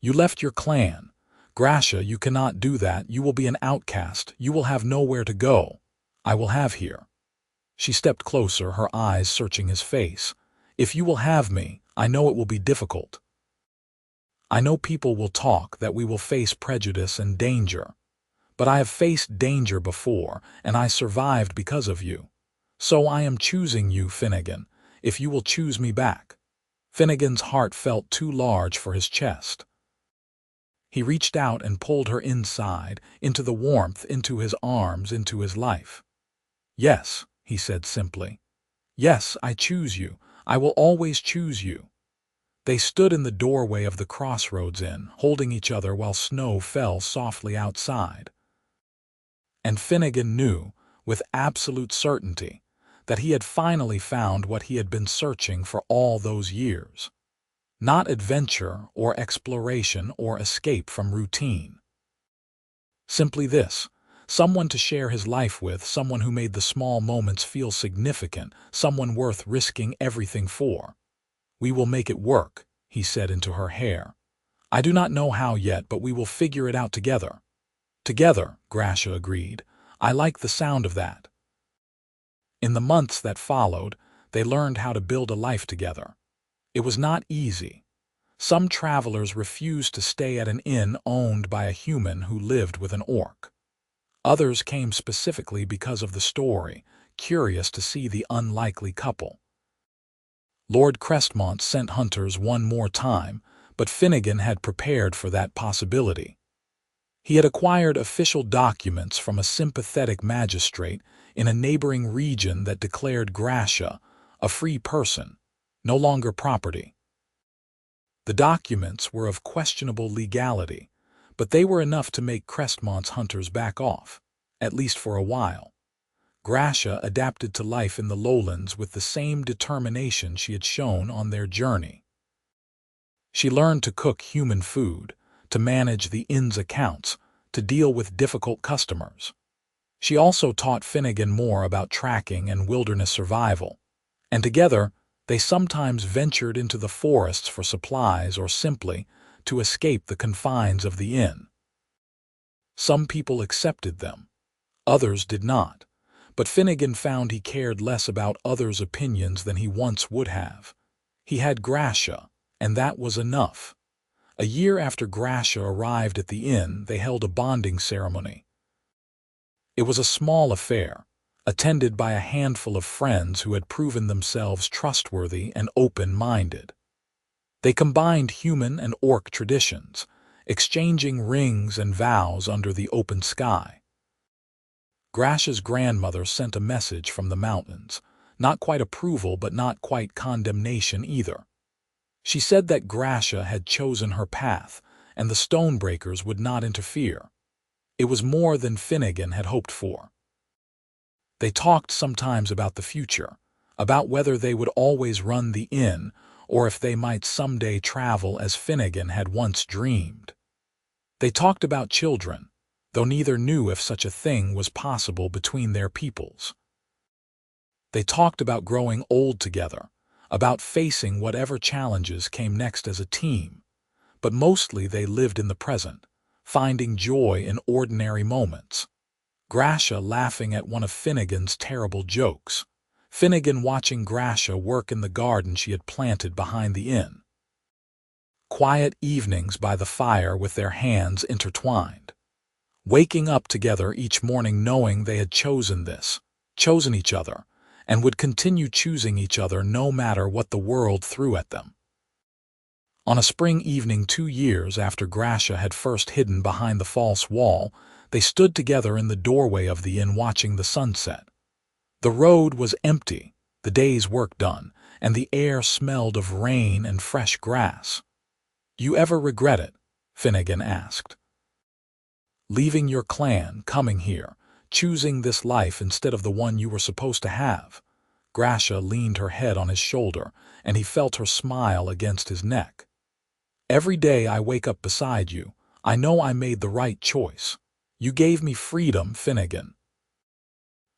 "You left your clan. Gracia, you cannot do that. You will be an outcast. You will have nowhere to go. I will have here." She stepped closer, her eyes searching his face. "If you will have me, I know it will be difficult. I know people will talk, that we will face prejudice and danger. But I have faced danger before, and I survived because of you. So I am choosing you, Finnegan, if you will choose me back." Finnegan's heart felt too large for his chest. He reached out and pulled her inside, into the warmth, into his arms, into his life. "Yes," he said simply. "Yes, I choose you. I will always choose you." They stood in the doorway of the Crossroads Inn, holding each other while snow fell softly outside. And Finnegan knew, with absolute certainty, that he had finally found what he had been searching for all those years. Not adventure or exploration or escape from routine. Simply this: someone to share his life with, someone who made the small moments feel significant, someone worth risking everything for. "We will make it work," he said into her hair. "I do not know how yet, but we will figure it out together." "Together," Gracia agreed. "I like the sound of that." In the months that followed, they learned how to build a life together. It was not easy. Some travelers refused to stay at an inn owned by a human who lived with an orc. Others came specifically because of the story, curious to see the unlikely couple. Lord Crestmont sent hunters one more time, but Finnegan had prepared for that possibility. He had acquired official documents from a sympathetic magistrate in a neighboring region that declared Gracia a free person, no longer property. The documents were of questionable legality, but they were enough to make Crestmont's hunters back off, at least for a while. Gracia adapted to life in the lowlands with the same determination she had shown on their journey. She learned to cook human food, to manage the inn's accounts, to deal with difficult customers. She also taught Finnegan more about tracking and wilderness survival, and together they sometimes ventured into the forests for supplies or simply to escape the confines of the inn. Some people accepted them, others did not, but Finnegan found he cared less about others' opinions than he once would have. He had Gracia, and that was enough. A year after Gracia arrived at the inn, they held a bonding ceremony. It was a small affair, attended by a handful of friends who had proven themselves trustworthy and open-minded. They combined human and orc traditions, exchanging rings and vows under the open sky. Gracia's grandmother sent a message from the mountains, not quite approval but not quite condemnation either. She said that Gracia had chosen her path, and the Stonebreakers would not interfere. It was more than Finnegan had hoped for. They talked sometimes about the future, about whether they would always run the inn, or if they might someday travel as Finnegan had once dreamed. They talked about children, though neither knew if such a thing was possible between their peoples. They talked about growing old together, about facing whatever challenges came next as a team, but mostly they lived in the present, finding joy in ordinary moments. Gracia laughing at one of Finnegan's terrible jokes, Finnegan watching Gracia work in the garden she had planted behind the inn. Quiet evenings by the fire with their hands intertwined. Waking up together each morning knowing they had chosen each other, and would continue choosing each other no matter what the world threw at them. On a spring evening 2 years after Gracia had first hidden behind the false wall, they stood together in the doorway of the inn watching the sunset. The road was empty, the day's work done, and the air smelled of rain and fresh grass. "You ever regret it?" Finnegan asked. "Leaving your clan, coming here, choosing this life instead of the one you were supposed to have?" Gracia leaned her head on his shoulder, and he felt her smile against his neck. "Every day I wake up beside you, I know I made the right choice. You gave me freedom, Finnegan.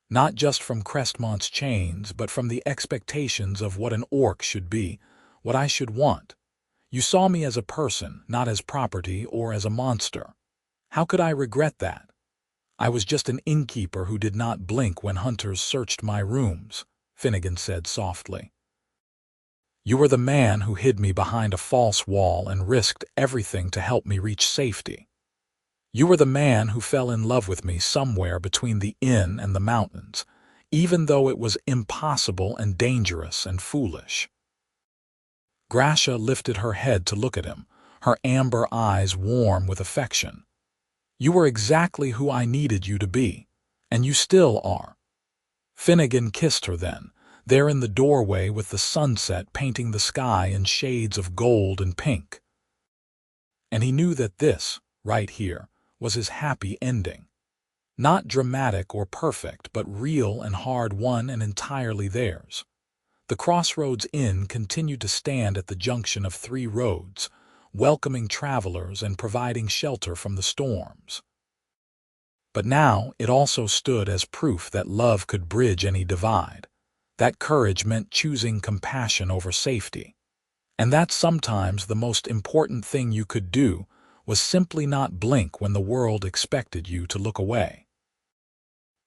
Not just from Crestmont's chains, but from the expectations of what an orc should be, what I should want. You saw me as a person, not as property or as a monster. How could I regret that? I was just an innkeeper who did not blink when hunters searched my rooms," Finnegan said softly. "You were the man who hid me behind a false wall and risked everything to help me reach safety. You were the man who fell in love with me somewhere between the inn and the mountains, even though it was impossible and dangerous and foolish." Gracia lifted her head to look at him, her amber eyes warm with affection. "You were exactly who I needed you to be, and you still are." Finnegan kissed her then, there in the doorway with the sunset painting the sky in shades of gold and pink. And he knew that this, right here, was his happy ending. Not dramatic or perfect, but real and hard-won and entirely theirs. The Crossroads Inn continued to stand at the junction of 3 roads, welcoming travelers and providing shelter from the storms. But now it also stood as proof that love could bridge any divide, that courage meant choosing compassion over safety, and that sometimes the most important thing you could do was simply not blink when the world expected you to look away.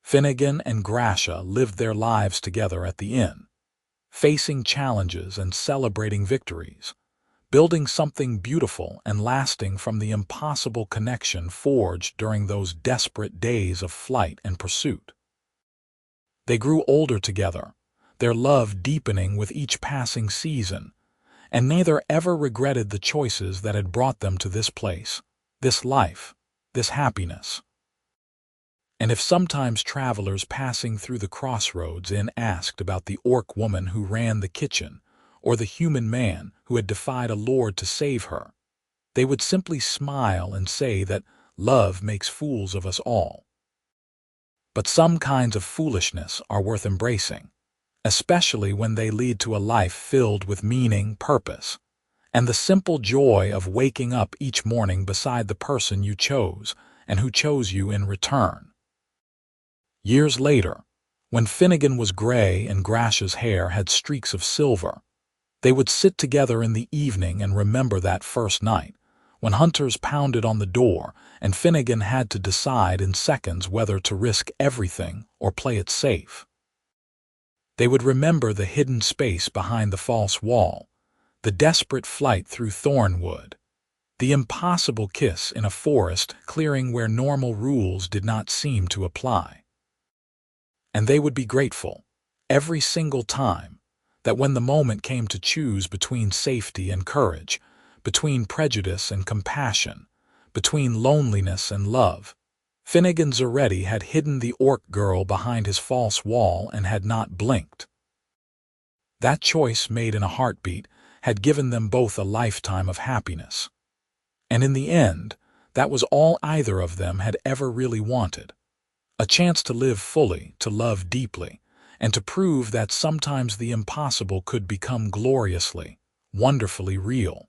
Finnegan and Gracia lived their lives together at the inn, facing challenges and celebrating victories, building something beautiful and lasting from the impossible connection forged during those desperate days of flight and pursuit. They grew older together, their love deepening with each passing season, and neither ever regretted the choices that had brought them to this place, this life, this happiness. And if sometimes travelers passing through the Crossroads Inn asked about the orc woman who ran the kitchen, or the human man who had defied a lord to save her, they would simply smile and say that love makes fools of us all. But some kinds of foolishness are worth embracing, especially when they lead to a life filled with meaning, purpose, and the simple joy of waking up each morning beside the person you chose and who chose you in return. Years later, when Finnegan was gray and Gracia's hair had streaks of silver, they would sit together in the evening and remember that first night, when hunters pounded on the door and Finnegan had to decide in seconds whether to risk everything or play it safe. They would remember the hidden space behind the false wall, the desperate flight through thornwood, the impossible kiss in a forest clearing where normal rules did not seem to apply. And they would be grateful, every single time, that when the moment came to choose between safety and courage, between prejudice and compassion, between loneliness and love, Finnegan Zaretti had hidden the orc girl behind his false wall and had not blinked. That choice, made in a heartbeat, had given them both a lifetime of happiness. And in the end, that was all either of them had ever really wanted. A chance to live fully, to love deeply, and to prove that sometimes the impossible could become gloriously, wonderfully real.